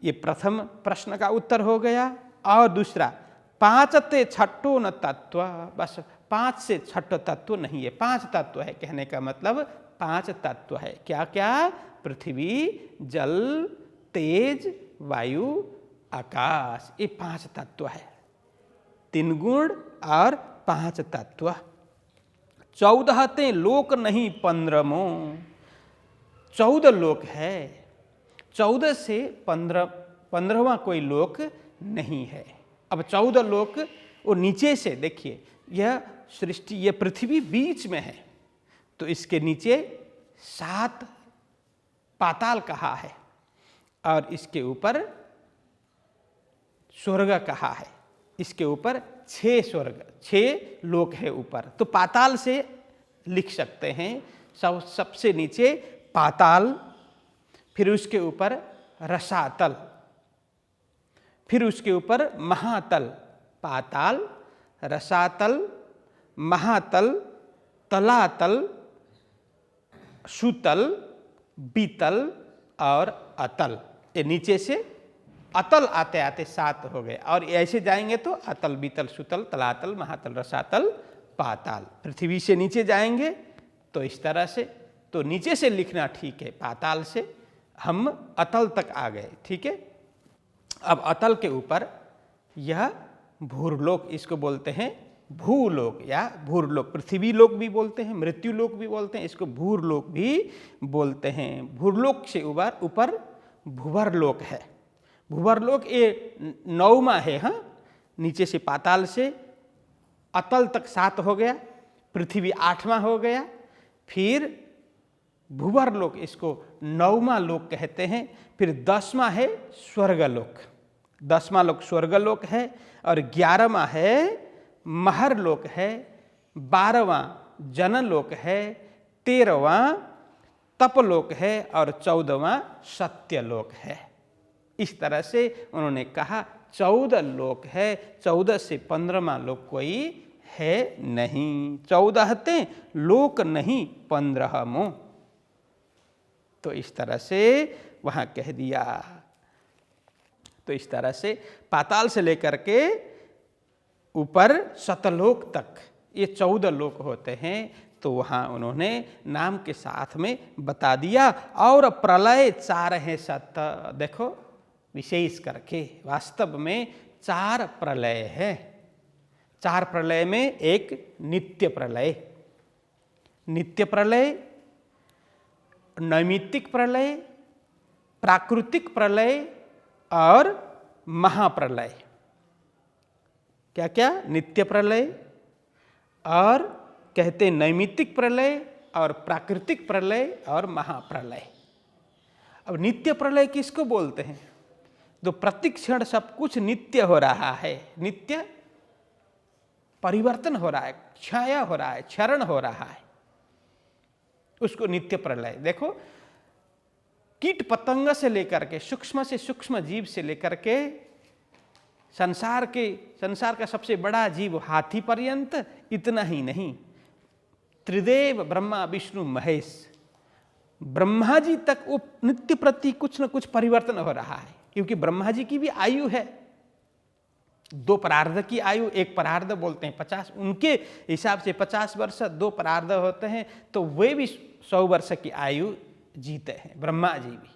ये प्रथम प्रश्न का उत्तर हो गया। और दूसरा, 5 ते छठो न तत्व, बस 5 से छठो तत्व नहीं है, 5 तत्व है। कहने का मतलब 5 तत्व है। क्या क्या? पृथ्वी, जल, तेज, वायु, आकाश, ये 5 तत्व है। 3 गुण और 5 तत्व। 14 ते लोक नहीं 15मो, 14 लोक है। 14 से 15वां कोई लोक नहीं है। अब 14 लोक वो नीचे से देखिए, यह सृष्टि, यह पृथ्वी बीच में है, तो इसके नीचे 7 पाताल कहा है और इसके ऊपर स्वर्ग कहा है। इसके ऊपर 6 स्वर्ग, 6 लोक है ऊपर। तो पाताल से लिख सकते हैं, सबसे नीचे पाताल, फिर उसके ऊपर रसातल, फिर उसके ऊपर महातल। पाताल, रसातल, महातल, तलातल, सुतल, बीतल और अतल। ये नीचे से अतल आते आते 7 हो गए, और ऐसे जाएंगे तो अतल, बीतल, सुतल, तलातल, महातल, रसातल, पाताल। पृथ्वी से नीचे जाएंगे तो इस तरह से, तो नीचे से लिखना ठीक है, पाताल से हम अतल तक आ गए, ठीक है। अब अतल के ऊपर यह भूरलोक, इसको बोलते हैं भूलोक या भूरलोक। पृथ्वी लोक भी बोलते हैं, मृत्यु लोक भी बोलते हैं, इसको भूरलोक भी बोलते हैं। भूरलोक से ऊपर भूवरलोक है। भूवरलोक ये 9वां है। हाँ, नीचे से पाताल से अतल तक 7 हो गया, पृथ्वी 8वां हो गया, फिर भूवरलोक, इसको 9वां लोक कहते हैं। फिर 10वां है स्वर्गलोक, 10वां लोक स्वर्गलोक है, और 11वां है महरलोक है, 12वां जनलोक है, 13वां तपलोक है और 14वां सत्यलोक है। इस तरह से उन्होंने कहा 14 लोक है, 14 से 15वां लोक कोई है नहीं। 14 ते लोक नहीं 15मो। तो इस तरह से वहां कह दिया। तो इस तरह से पाताल से लेकर के ऊपर सतलोक तक ये 14 लोक होते हैं। तो वहाँ उन्होंने नाम के साथ में बता दिया। और प्रलय 4 है सत। देखो, विशेष करके वास्तव में 4 प्रलय है। 4 प्रलय में एक नित्य प्रलय, नित्य प्रलय, नैमित्तिक प्रलय, प्राकृतिक प्रलय और महाप्रलय। क्या क्या? नित्य प्रलय, और कहते हैं नैमित्तिक प्रलय, और प्राकृतिक प्रलय और महाप्रलय। अब नित्य प्रलय किसको बोलते हैं? तो प्रतिक्षण सब कुछ नित्य हो रहा है, नित्य परिवर्तन हो रहा है, क्षय हो रहा है, क्षरण हो रहा है, उसको नित्य प्रलय। देखो, कीट पतंग से लेकर के सूक्ष्म से सूक्ष्म जीव से लेकर के संसार का सबसे बड़ा जीव हाथी पर्यंत, इतना ही नहीं, त्रिदेव ब्रह्मा विष्णु महेश, ब्रह्मा जी तक वो नित्य प्रति कुछ न कुछ परिवर्तन हो रहा है। क्योंकि ब्रह्मा जी की भी आयु है, 2 परार्ध की आयु, एक परार्ध बोलते हैं 50, उनके हिसाब से 50 वर्ष, 2 परार्ध होते हैं, तो वे भी 100 वर्ष की आयु जीते हैं, ब्रह्मा जी भी।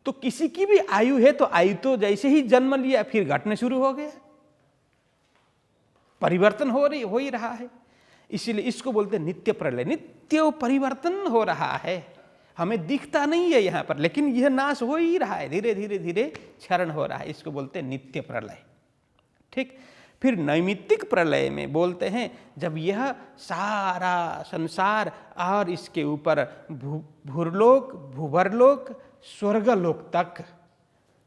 तो किसी की भी आयु है तो आयु तो जैसे ही जन्म लिया फिर घटने शुरू हो गया, परिवर्तन हो ही रहा है। इसीलिए इसको बोलते हैं नित्य प्रलय। नित्य परिवर्तन हो रहा है, हमें दिखता नहीं है यहाँ पर, लेकिन यह नाश हो ही रहा है, धीरे धीरे धीरे क्षरण हो रहा है, इसको बोलते हैं नित्य प्रलय। ठीक। फिर नैमित्तिक प्रलय में बोलते हैं जब यह सारा संसार और इसके ऊपर भूरलोक, भूवरलोक, स्वर्गलोक तक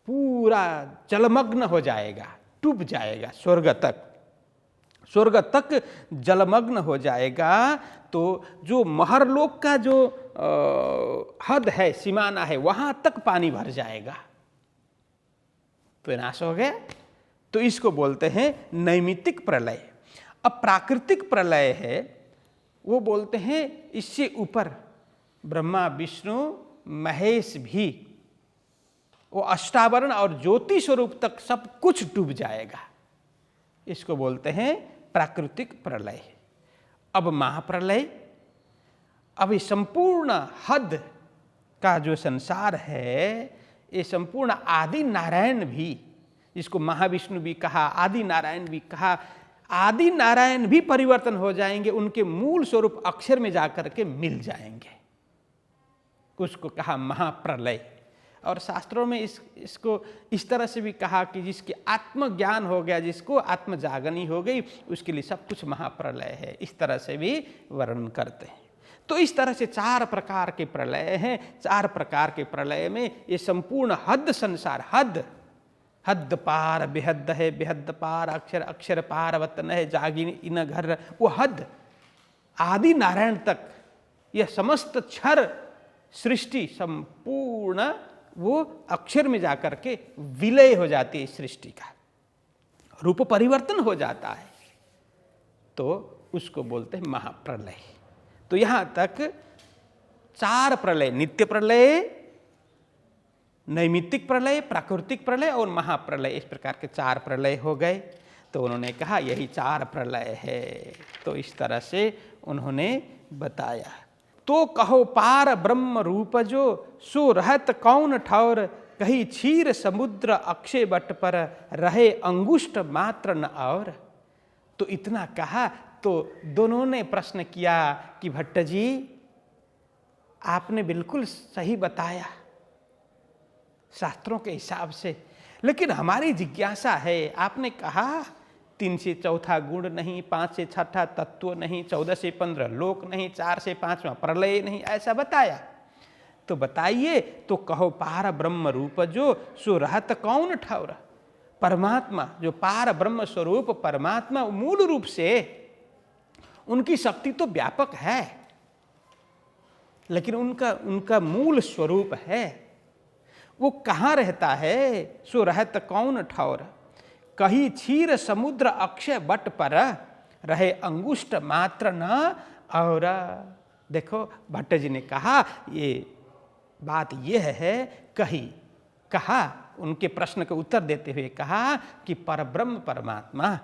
पूरा जलमग्न हो जाएगा, डूब जाएगा स्वर्ग तक, स्वर्ग तक जलमग्न हो जाएगा, तो जो महरलोक का जो हद है, सीमाना है, वहां तक पानी भर जाएगा, विनाश हो गया। तो इसको बोलते हैं नैमित्तिक प्रलय। अब प्राकृतिक प्रलय है, वो बोलते हैं इससे ऊपर ब्रह्मा विष्णु महेश भी, वो अष्टावरण और ज्योति स्वरूप तक सब कुछ डूब जाएगा, इसको बोलते हैं प्राकृतिक प्रलय। अब महाप्रलय, अब ये संपूर्ण हद का जो संसार है, ये संपूर्ण आदि नारायण भी, जिसको महाविष्णु भी कहा, आदि नारायण भी कहा, आदि नारायण भी परिवर्तन हो जाएंगे, उनके मूल स्वरूप अक्षर में जाकर के मिल जाएंगे, उसको कहा महाप्रलय। और शास्त्रों में इसको इस तरह से भी कहा कि जिसकी आत्मज्ञान हो गया, जिसको आत्मजागनी हो गई, उसके लिए सब कुछ महाप्रलय है, इस तरह से भी वर्णन करते हैं। तो इस तरह से 4 प्रकार के प्रलय हैं। 4 प्रकार के प्रलय में ये संपूर्ण हद संसार, हद पार बेहद है, बेहद पार अक्षर, अक्षर पार वतन है, जागी इन घर, वो हद आदि नारायण तक, यह समस्त क्षर सृष्टि संपूर्ण वो अक्षर में जाकर के विलय हो जाती है, सृष्टि का रूप परिवर्तन हो जाता है, तो उसको बोलते हैं महाप्रलय। तो यहां तक 4 प्रलय, नित्य प्रलय, नैमित्तिक प्रलय, प्राकृतिक प्रलय और महाप्रलय, इस प्रकार के 4 प्रलय हो गए। तो उन्होंने कहा यही 4 प्रलय है। तो इस तरह से उन्होंने बताया। तो कहो पार ब्रह्म रूप जो, सो रहत कौन ठौर, कही क्षीर समुद्र अक्षय बट पर, रहे अंगुष्ठ मात्र न और। तो इतना कहा तो दोनों ने प्रश्न किया कि भट्ट जी आपने बिल्कुल सही बताया शास्त्रों के हिसाब से, लेकिन हमारी जिज्ञासा है, आपने कहा 3 से 4 गुण नहीं, 5 से 6 तत्व नहीं, 14 से 15 लोक नहीं, 4 से 5वां प्रलय नहीं, ऐसा बताया। तो बताइए, तो कहो पार ब्रह्म रूप जो, सो रहत कौन ठौर। परमात्मा जो पार ब्रह्म स्वरूप परमात्मा, मूल रूप से उनकी शक्ति तो व्यापक है, लेकिन उनका मूल स्वरूप है, वो कहाँ रहता है। सो रहत कौन ठौर, कही क्षीर समुद्र अक्षय बट पर, रहे अंगुष्ठ मात्र न और। देखो भट्ट जी ने कहा ये बात यह है, कहा उनके प्रश्न का उत्तर देते हुए कहा कि परब्रह्म परमात्मा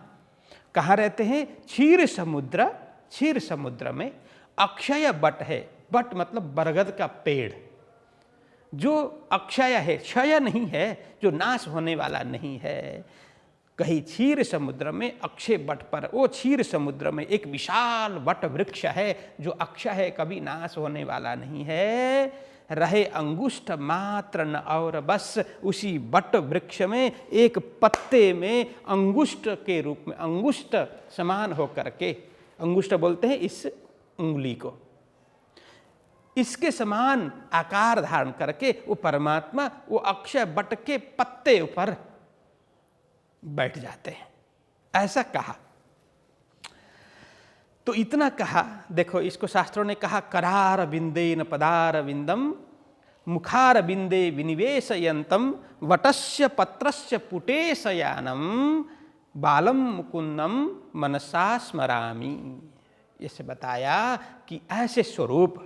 कहाँ रहते हैं। क्षीर समुद्र में अक्षय बट है, बट मतलब बरगद का पेड़, जो अक्षय है, क्षय नहीं है, जो नाश होने वाला नहीं है। कहीं क्षीर समुद्र में अक्षय बट पर, वो क्षीर समुद्र में एक विशाल वट वृक्ष है जो अक्षय है, कभी नाश होने वाला नहीं है। रहे अंगुष्ठ मात्र न और, बस उसी वट वृक्ष में एक पत्ते में अंगुष्ठ के रूप में, अंगुष्ठ समान होकर के, अंगुष्ठ बोलते हैं इस उंगली को, इसके समान आकार धारण करके वो परमात्मा वो अक्षय वट के पत्ते ऊपर बैठ जाते हैं, ऐसा कहा। तो इतना कहा। देखो इसको शास्त्रों ने कहा करार बिंदेन पदार बिंदम, मुखार बिंदे विनिवेशयंतम, वटस्य पत्रस्य पुटेशयानम, बालम मुकुंदम मनसा स्मरामि। इसे बताया कि ऐसे स्वरूप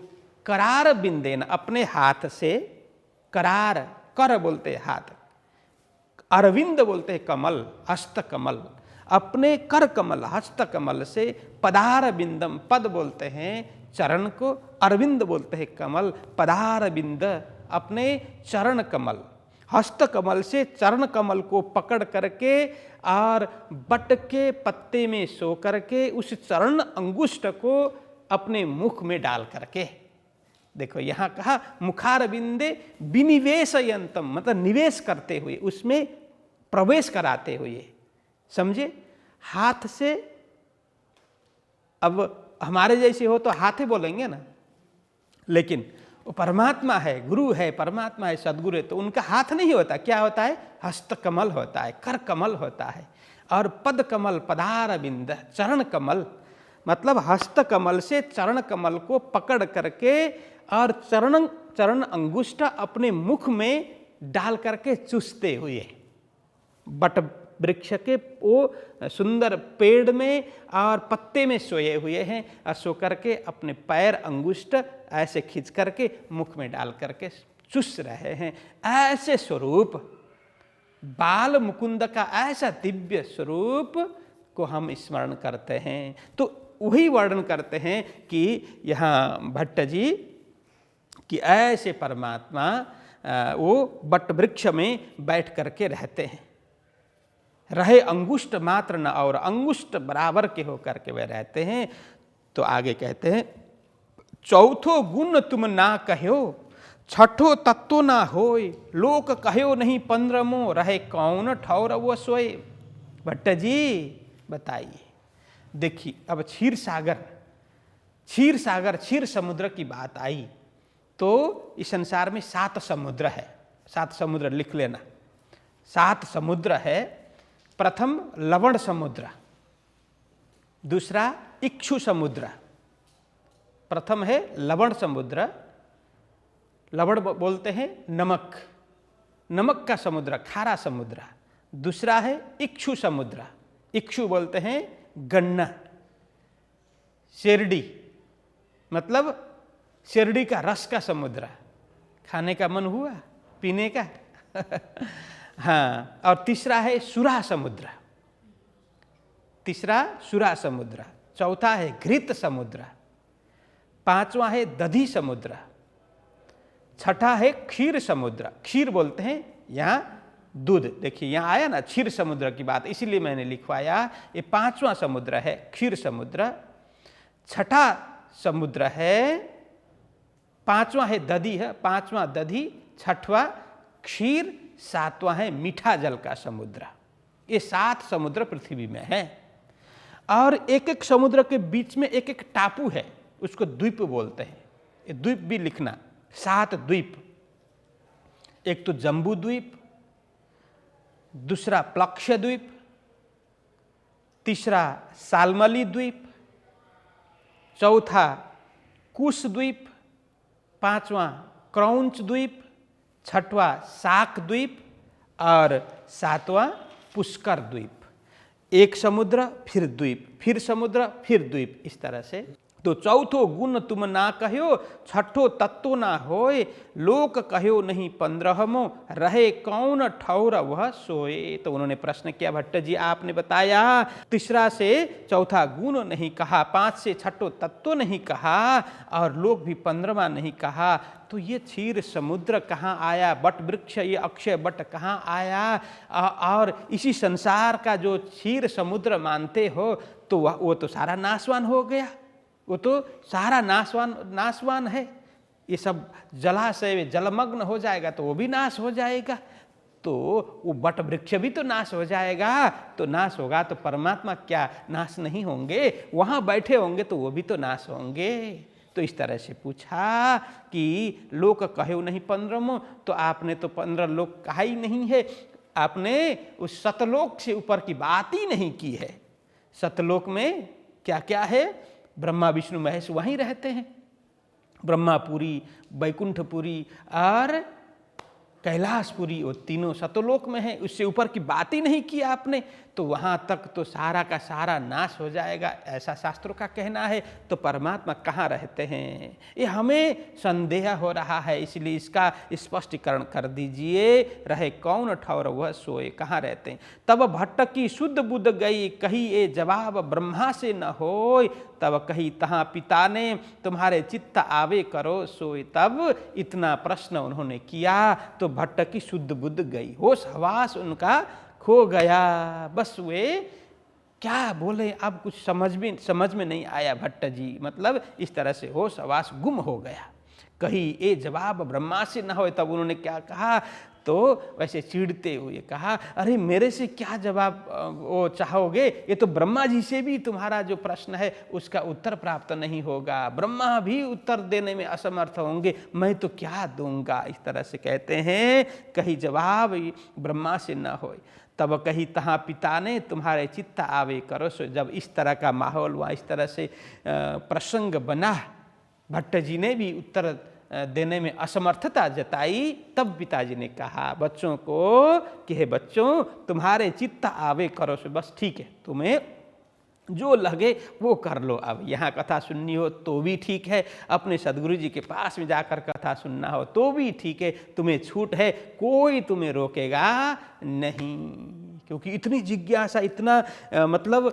करार बिंदेन, अपने हाथ से, करार कर बोलते हाथ, अरविंद बोलते हैं कमल, हस्त कमल, अपने कर कमल हस्त कमल से, पदार बिंदम, पद बोलते हैं चरण को, अरविंद बोलते हैं कमल, पदार बिंद अपने चरण कमल, हस्त कमल से चरण कमल को पकड़ करके और बट के पत्ते में सो करके उस चरण अंगुष्ठ को अपने मुख में डाल करके। देखो यहाँ कहा मुखार बिंदे विनिवेशयंतम, मतलब निवेश करते हुए, उसमें प्रवेश कराते हुए, समझे। हाथ से, अब हमारे जैसे हो तो हाथ ही बोलेंगे ना, लेकिन वो परमात्मा है, गुरु है, परमात्मा है, सदगुरु है, तो उनका हाथ नहीं होता, क्या होता है, हस्त कमल होता है, कर कमल होता है, और पद कमल पदार बिंद, चरण कमल मतलब हस्त कमल से चरण कमल को पकड़ करके और चरण अंगुष्ठ अपने मुख में डाल करके चूसते हुए बट वृक्ष के वो सुंदर पेड़ में और पत्ते में सोए हुए हैं और सो करके अपने पैर अंगुष्ठ ऐसे खींच करके मुख में डाल करके चूस रहे हैं। ऐसे स्वरूप बाल मुकुंद का ऐसा दिव्य स्वरूप को हम स्मरण करते हैं। तो वही वर्णन करते हैं कि यहाँ भट्ट जी कि ऐसे परमात्मा वो बट वृक्ष में बैठ करके रहते हैं, रहे अंगुष्ठ मात्र न और, अंगुष्ठ बराबर के होकर के वे रहते हैं। तो आगे कहते हैं चौथो गुण तुम ना कहो, छठो तत्व ना होय, लोक कहो नहीं 15मो, रहे कौन ठौर वो सोए। भट्ट जी बताइए, देखिए अब क्षीर सागर क्षीर समुद्र की बात आई तो इस संसार में 7 समुद्र है। 7 समुद्र लिख लेना, 7 समुद्र है। प्रथम लवण समुद्र, दूसरा इक्षु समुद्र। प्रथम है लवण समुद्र, लवण बोलते हैं नमक, नमक का समुद्र, खारा समुद्र। दूसरा है इक्षु समुद्र, इक्षु बोलते हैं गन्ना, शेरडी मतलब शेरडी का रस का समुद्र। खाने का मन हुआ, पीने का हाँ। और तीसरा है सुरा समुद्र, तीसरा सुरा समुद्र। चौथा है घृत समुद्र, पांचवा है दधी समुद्र, छठा है क्षीर समुद्र। क्षीर बोलते हैं यहाँ दूध। देखिए यहाँ आया ना क्षीर समुद्र की बात, इसीलिए मैंने लिखवाया। ये 5वां समुद्र है क्षीर समुद्र, छठा समुद्र है, 5वां है दधी है, 5वां दधी, 6वां क्षीर, 7वां है मीठा जल का समुद्र। ये 7 समुद्र पृथ्वी में है और एक एक समुद्र के बीच में एक एक टापू है, उसको द्वीप बोलते हैं। ये द्वीप भी लिखना, 7 द्वीप। एक तो जम्बू द्वीप, दूसरा प्लक्ष द्वीप, तीसरा सालमली द्वीप, चौथा कुश द्वीप, 5वां क्रौंच द्वीप, 6वां शाक द्वीप और 7वां पुष्कर द्वीप। एक समुद्र फिर द्वीप, फिर समुद्र फिर द्वीप, इस तरह से। तो चौथो गुण तुम ना कहो, छठो तत्व ना होय, लोक कहो नहीं 15मो, रहे कौन ठौर वह सोए। तो उन्होंने प्रश्न किया, भट्ट जी आपने बताया तीसरा से चौथा गुण नहीं कहा, 5 से छठो तत्व नहीं कहा और लोक भी 15वां नहीं कहा, तो ये क्षीर समुद्र कहाँ आया, बट वृक्ष ये अक्षय बट कहाँ आया। और इसी संसार का जो क्षीर समुद्र मानते हो तो वो तो सारा नाशवान हो गया, वो तो सारा नाशवान है। ये सब जलाशय जलमग्न हो जाएगा तो वो भी नाश हो जाएगा, तो वो बट वृक्ष भी तो नाश हो जाएगा। तो नाश होगा तो परमात्मा क्या नाश नहीं होंगे, वहाँ बैठे होंगे तो वो भी तो नाश होंगे। तो इस तरह से पूछा कि लोक कहो नहीं 15मो, तो आपने तो 15 लोक कहा ही नहीं है, आपने उस सतलोक से ऊपर की बात ही नहीं की है। सतलोक में क्या क्या है, ब्रह्मा विष्णु महेश वहीं रहते हैं, ब्रह्मापुरी, वैकुंठपुरी और कैलाशपुरी, वो तीनों सतलोक में है। उससे ऊपर की बात ही नहीं की आपने, तो वहाँ तक तो सारा का सारा नाश हो जाएगा, ऐसा शास्त्रों का कहना है। तो परमात्मा कहाँ रहते हैं, ये हमें संदेह हो रहा है, इसलिए इसका स्पष्टीकरण कर दीजिए। रहे कौन ठौर वह सोए, कहाँ रहते हैं। तब भट्ट की शुद्ध बुद्ध गई, कही ये जवाब ब्रह्मा से न होय, तब कही तहाँ पिता ने तुम्हारे चित्त आवे करो सोए। तब इतना प्रश्न उन्होंने किया तो भट्ट की शुद्ध बुद्ध गई, होश हवास उनका खो गया। बस वे क्या बोले अब कुछ समझ में नहीं आया भट्ट जी, मतलब इस तरह से होश हवास गुम हो गया। कही ये जवाब ब्रह्मा से न हो, तब उन्होंने क्या कहा, तो वैसे चिढ़ते हुए कहा, अरे मेरे से क्या जवाब वो चाहोगे, ये तो ब्रह्मा जी से भी तुम्हारा जो प्रश्न है उसका उत्तर प्राप्त नहीं होगा, ब्रह्मा भी उत्तर देने में असमर्थ होंगे, मैं तो क्या दूंगा। इस तरह से कहते हैं, कहीं जवाब ब्रह्मा से न होए। तब कही तहाँ पिता ने तुम्हारे चित्त आवे करो सो। जब इस तरह का माहौल हुआ, इस तरह से प्रसंग बना, भट्ट जी ने भी उत्तर देने में असमर्थता जताई, तब पिताजी ने कहा बच्चों को कि हे बच्चों, तुम्हारे चित्त आवे करो सो, बस ठीक है, तुम्हें जो लगे वो कर लो। अब यहाँ कथा सुननी हो तो भी ठीक है, अपने सदगुरु जी के पास में जाकर कथा सुनना हो तो भी ठीक है, तुम्हें छूट है, कोई तुम्हें रोकेगा नहीं। क्योंकि इतनी जिज्ञासा, इतना मतलब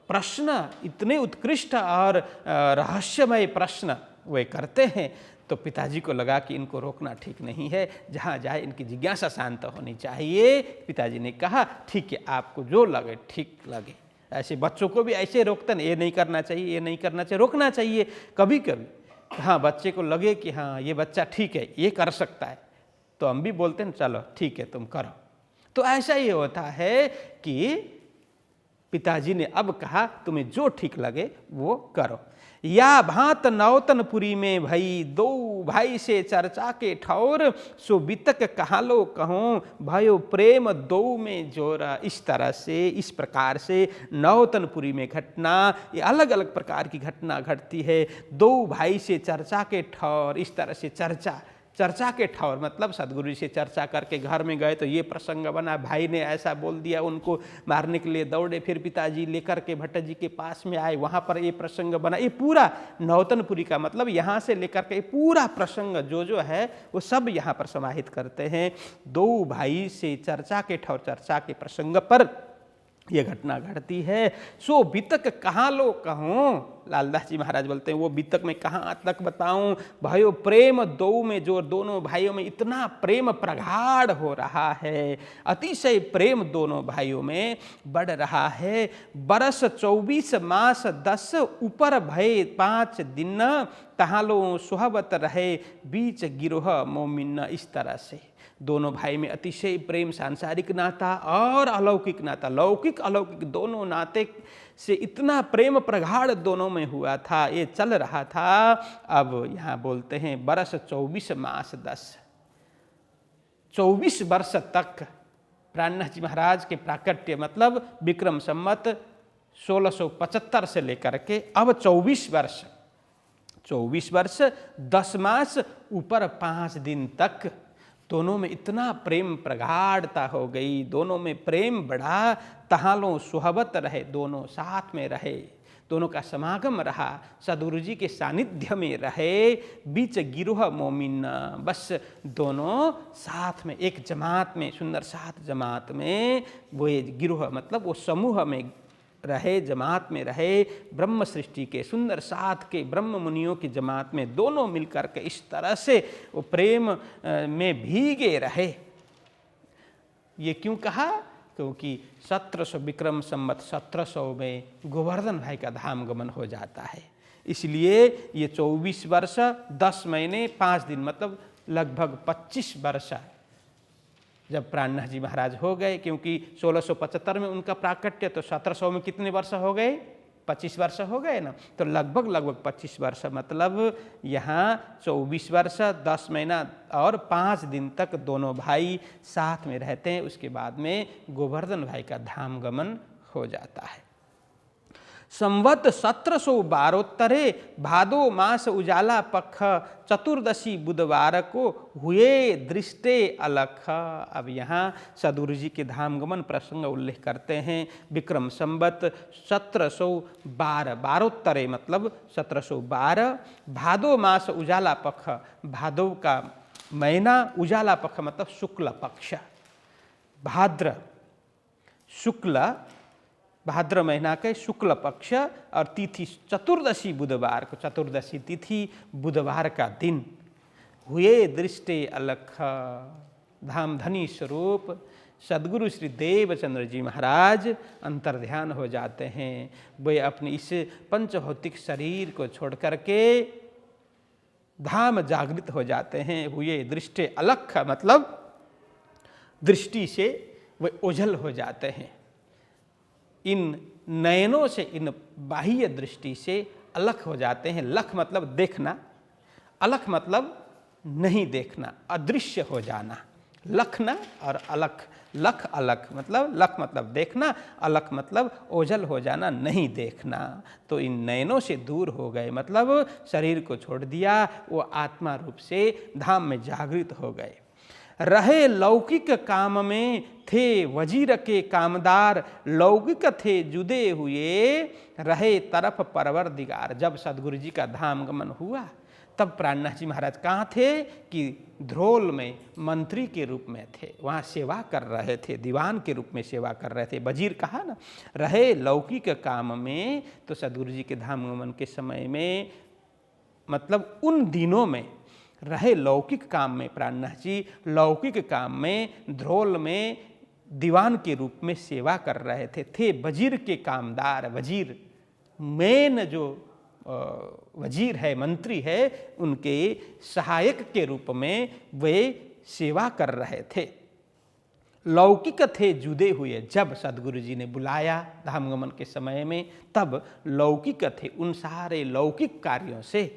प्रश्न, इतने उत्कृष्ट और रहस्यमय प्रश्न वे करते हैं, तो पिताजी को लगा कि इनको रोकना ठीक नहीं है, जहाँ जाए इनकी जिज्ञासा शांत होनी चाहिए। पिताजी ने कहा ठीक है, आपको जो लगे ठीक लगे। ऐसे बच्चों को भी ऐसे रोकते हैं, ये नहीं करना चाहिए, ये नहीं करना चाहिए, रोकना चाहिए कभी कभी। हाँ, बच्चे को लगे कि हाँ ये बच्चा ठीक है, ये कर सकता है, तो हम भी बोलते हैं चलो ठीक है तुम करो। तो ऐसा ही होता है कि पिताजी ने अब कहा तुम्हें जो ठीक लगे वो करो। या भांत नौतनपुरी में भई, दो भाई से चर्चा के ठौर, सो बितक कहा लो कहूँ, भयो प्रेम दो में जोरा। इस तरह से, इस प्रकार से नौतनपुरी में घटना, ये अलग अलग प्रकार की घटना घटती है। दो भाई से चर्चा के ठौर, इस तरह से चर्चा के ठौर मतलब सदगुरु जी से चर्चा करके घर में गए तो ये प्रसंग बना, भाई ने ऐसा बोल दिया, उनको मारने के लिए दौड़े, फिर पिताजी लेकर के भट्ट जी के पास में आए, वहाँ पर ये प्रसंग बना। ये पूरा नौतनपुरी का मतलब यहाँ से लेकर के पूरा प्रसंग जो है वो सब यहाँ पर समाहित करते हैं। दो भाई से चर्चा के ठौर, चर्चा के प्रसंग पर ये घटना घटती है। सो बितक कहाँ लो कहूँ, लालदास जी महाराज बोलते हैं वो बितक में कहाँ तक बताऊं, भयो प्रेम दो में जो, दोनों भाइयों में इतना प्रेम प्रगाढ़ हो रहा है, अतिशय प्रेम दोनों भाइयों में बढ़ रहा है। बरस 24 मास 10 ऊपर भय 5 दिन, तहालो सुहबत रहे बीच गिरोह मोमिन। इस तरह से दोनों भाई में अतिशय प्रेम, सांसारिक नाता और अलौकिक नाता, लौकिक अलौकिक दोनों नाते से इतना प्रेम प्रगाढ़ दोनों में हुआ था, ये चल रहा था। अब यहाँ बोलते हैं बरस 24 मास 10, 24 वर्ष तक प्राणनाथ जी महाराज के प्राकट्य मतलब विक्रम संवत 1675 से लेकर के अब 24 वर्ष 10 मास ऊपर 5 दिन तक दोनों में इतना प्रेम प्रगाढ़ता हो गई, दोनों में प्रेम बढ़ा। तहालों सुहबत रहे, दोनों साथ में रहे, दोनों का समागम रहा, सदगुरु जी के सानिध्य में रहे। बीच गिरोह मोमिन, बस दोनों साथ में एक जमात में, सुंदर साथ जमात में, वो गिरोह मतलब वो समूह में रहे, जमात में रहे, ब्रह्म सृष्टि के सुंदर साथ के ब्रह्म मुनियों की जमात में दोनों मिलकर के इस तरह से वो प्रेम में भीगे रहे। ये क्यों कहा? क्योंकि 1700 विक्रम संवत 1700 में गोवर्धन भाई का धाम गमन हो जाता है, इसलिए ये 24 वर्ष 10 महीने 5 दिन मतलब लगभग 25 वर्ष जब प्राणनाथ जी महाराज हो गए, क्योंकि 1675 में उनका प्राकट्य, तो 1700 में कितने वर्ष हो गए? 25 वर्ष हो गए ना, तो लगभग 25 वर्ष मतलब यहाँ 24 वर्ष 10 महीना और 5 दिन तक दोनों भाई साथ में रहते हैं। उसके बाद में गोवर्धन भाई का धाम गमन हो जाता है। संवत 1712 भादो मास उजाला पक्ष, चतुर्दशी बुधवार को हुए दृष्टे अलख। अब यहाँ सदगुरु जी के धामगमन प्रसंग उल्लेख करते हैं। विक्रम संवत 1712 12 मतलब 1712, भादो मास उजाला पक्ष, भादो का महीना, उजाला पक्ष मतलब शुक्ल पक्ष, भाद्र शुक्ल, भाद्र महीना के शुक्ल पक्ष और तिथि चतुर्दशी बुधवार को, चतुर्दशी तिथि बुधवार का दिन हुए दृष्टे अलख। धामधनी स्वरूप सदगुरु श्री देवचंद्र जी महाराज अंतर्ध्यान हो जाते हैं। वे अपने इस पंचभौतिक शरीर को छोड़ करके धाम जागृत हो जाते हैं। हुए दृष्टे अलख मतलब दृष्टि से वे ओझल हो जाते हैं, इन नयनों से, इन बाह्य दृष्टि से अलख हो जाते हैं। लख मतलब देखना, अलख मतलब नहीं देखना, अदृश्य हो जाना, लखना और अलख, लख अलख मतलब, लख मतलब देखना, अलख मतलब ओझल हो जाना, नहीं देखना। तो इन नयनों से दूर हो गए, मतलब शरीर को छोड़ दिया, वो आत्मा रूप से धाम में जागृत हो गए। रहे लौकिक काम में थे वजीर के कामदार, लौकिक थे जुदे हुए रहे तरफ परवरदिगार। जब सदगुरु जी का धाम गमन हुआ तब प्राणनाथ जी महाराज कहाँ थे कि ध्रोल में मंत्री के रूप में थे, वहाँ सेवा कर रहे थे, दीवान के रूप में सेवा कर रहे थे। वजीर कहा ना, रहे लौकिक काम में, तो सदगुरु जी के धाम गमन के समय में, मतलब उन दिनों में रहे लौकिक काम में, प्राणनाथ जी लौकिक काम में ध्रोल में दीवान के रूप में सेवा कर रहे थे वजीर के कामदार। वजीर मेन जो वजीर है, मंत्री है, उनके सहायक के रूप में वे सेवा कर रहे थे। लौकिक थे जुदे हुए, जब सदगुरु जी ने बुलाया धामगमन के समय में, तब लौकिक थे, उन सारे लौकिक कार्यों से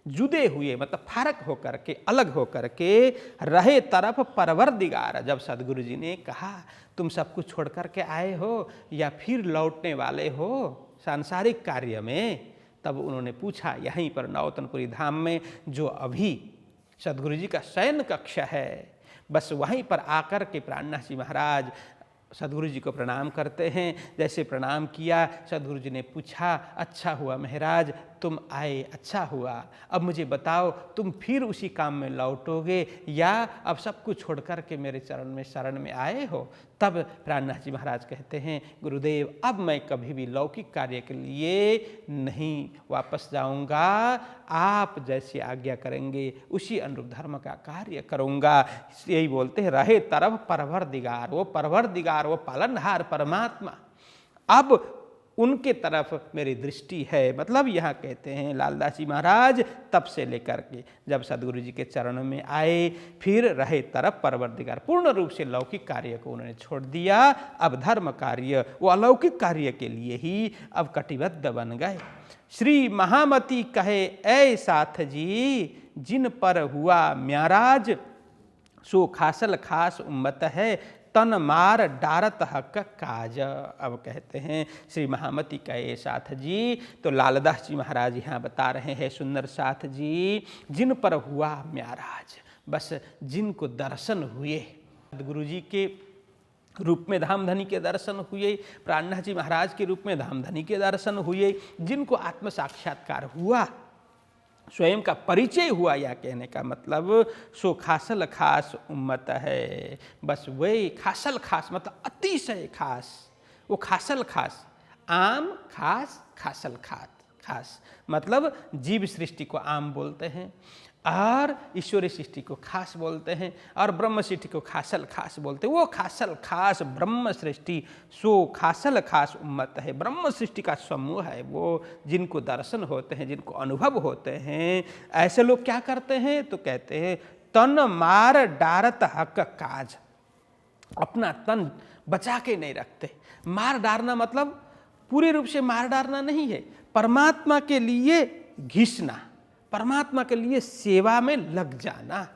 जुदे हुए, मतलब फारक होकर के, अलग होकर के रहे तरफ परवरदिगार। जब सदगुरु जी ने कहा तुम सब कुछ छोड़ कर के आए हो या फिर लौटने वाले हो सांसारिक कार्य में, तब उन्होंने पूछा यहीं पर नौतनपुरी धाम में जो अभी सदगुरु जी का शयन कक्ष है, बस वहीं पर आकर के प्राणनाथ जी महाराज सदगुरु जी को प्रणाम करते हैं। जैसे प्रणाम किया, सदगुरु जी ने पूछा, अच्छा हुआ महाराज तुम आए, अच्छा हुआ, अब मुझे बताओ तुम फिर उसी काम में लौटोगे या अब सब कुछ छोड़ कर के मेरे चरण में शरण में आए हो? तब प्राणनाथ जी महाराज कहते हैं, गुरुदेव अब मैं कभी भी लौकिक कार्य के लिए नहीं वापस जाऊंगा, आप जैसी आज्ञा करेंगे उसी अनुरूप धर्म का कार्य करूंगा। यही बोलते हैं, रहे तरफ परवरदिगार, वो परवरदिगार, वो पालनहार परमात्मा, अब उनके तरफ मेरी दृष्टि है। मतलब यहाँ कहते हैं लालदास जी महाराज तब से लेकर के जब सदगुरु जी के चरणों में आए, फिर रहे तरफ परवरदिगार, पूर्ण रूप से लौकिक कार्य को उन्होंने छोड़ दिया। अब धर्म कार्य, वो अलौकिक कार्य के लिए ही अब कटिबद्ध बन गए। श्री महामती कहे ऐ साथ जी, जिन पर हुआ म्याराज, सो खासल खास उम्मत है, तन मार डारत हक काज। अब कहते हैं श्री महामती कहे साथ जी, तो लालदास जी महाराज यहाँ बता रहे हैं, सुंदर साथ जी, जिन पर हुआ म्याराज, बस जिनको दर्शन हुए, गुरु जी के रूप में धामधनी के दर्शन हुए, प्राणनाथ जी महाराज के रूप में धामधनी के दर्शन हुए, जिनको आत्म साक्षात्कार हुआ, स्वयं का परिचय हुआ, या कहने का मतलब सो खासल खास उम्मत है, बस वही खासल खास मतलब अतिशय खास, वो खासल खास, आम खास खासल खास मतलब जीव सृष्टि को आम बोलते हैं और ईश्वरीय सृष्टि को खास बोलते हैं और ब्रह्म सृष्टि को खासल खास बोलते हैं। वो खासल खास ब्रह्म सृष्टि, सो खासल खास उम्मत है, ब्रह्म सृष्टि का समूह है, वो जिनको दर्शन होते हैं, जिनको अनुभव होते हैं। ऐसे लोग क्या करते हैं? तो कहते हैं तन मार डारत हक काज, अपना तन बचा के नहीं रखते। मार डारना मतलब पूरे रूप से मार डारना नहीं है, परमात्मा के लिए घिसना, परमात्मा के लिए सेवा में लग जाना,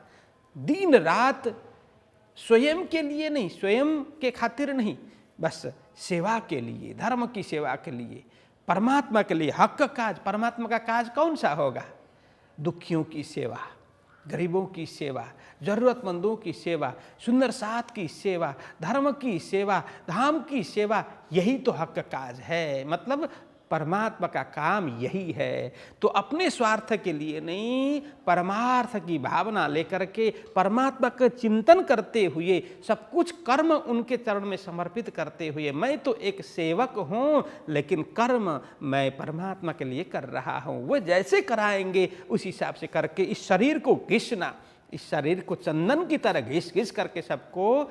दिन रात स्वयं के लिए नहीं, स्वयं के खातिर नहीं, बस सेवा के लिए, धर्म की सेवा के लिए, परमात्मा के लिए। हक काज, परमात्मा का काज कौन सा होगा? दुखियों की सेवा, गरीबों की सेवा, जरूरतमंदों की सेवा, सुंदर साथ की सेवा, धर्म की सेवा, धाम की सेवा, यही तो हक काज है। मतलब परमात्मा का काम यही है। तो अपने स्वार्थ के लिए नहीं, परमार्थ की भावना लेकर के परमात्मा का चिंतन करते हुए, सब कुछ कर्म उनके चरण में समर्पित करते हुए, मैं तो एक सेवक हूँ लेकिन कर्म मैं परमात्मा के लिए कर रहा हूँ, वो जैसे कराएंगे उस हिसाब से करके इस शरीर को घिसना, इस शरीर को चंदन की तरह घिस घिस करके सबको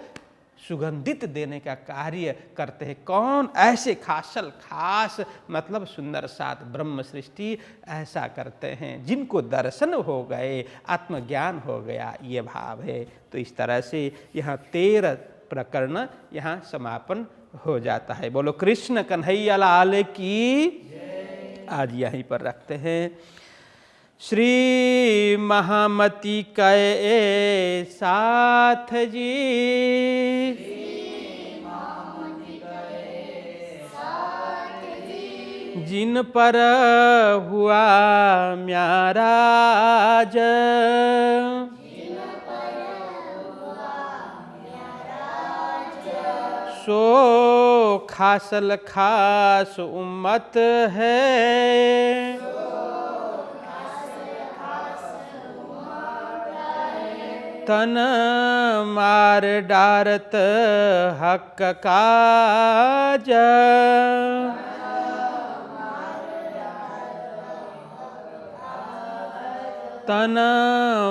सुगंधित देने का कार्य करते हैं। कौन? ऐसे खासल खास मतलब सुंदर सात ब्रह्म सृष्टि ऐसा करते हैं जिनको दर्शन हो गए, आत्मज्ञान हो गया, ये भाव है। तो इस तरह से यहाँ 13 प्रकरण यहाँ समापन हो जाता है। बोलो कृष्ण कन्हैया लाल की। आज यहीं पर रखते हैं। श्री महामती कै साथ जी, जिन पर हुआ म्याराज, सो खासल खास उम्मत है। तन मार डारत हक काज, तन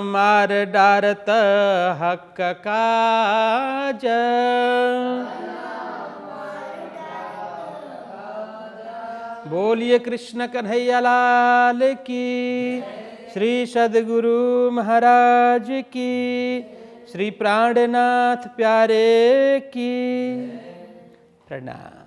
मार डारत हक काज। बोलिए कृष्ण कन्हैया लाल की, श्री सद्गुरु महाराज की, श्री प्राणनाथ प्यारे की। प्रणाम।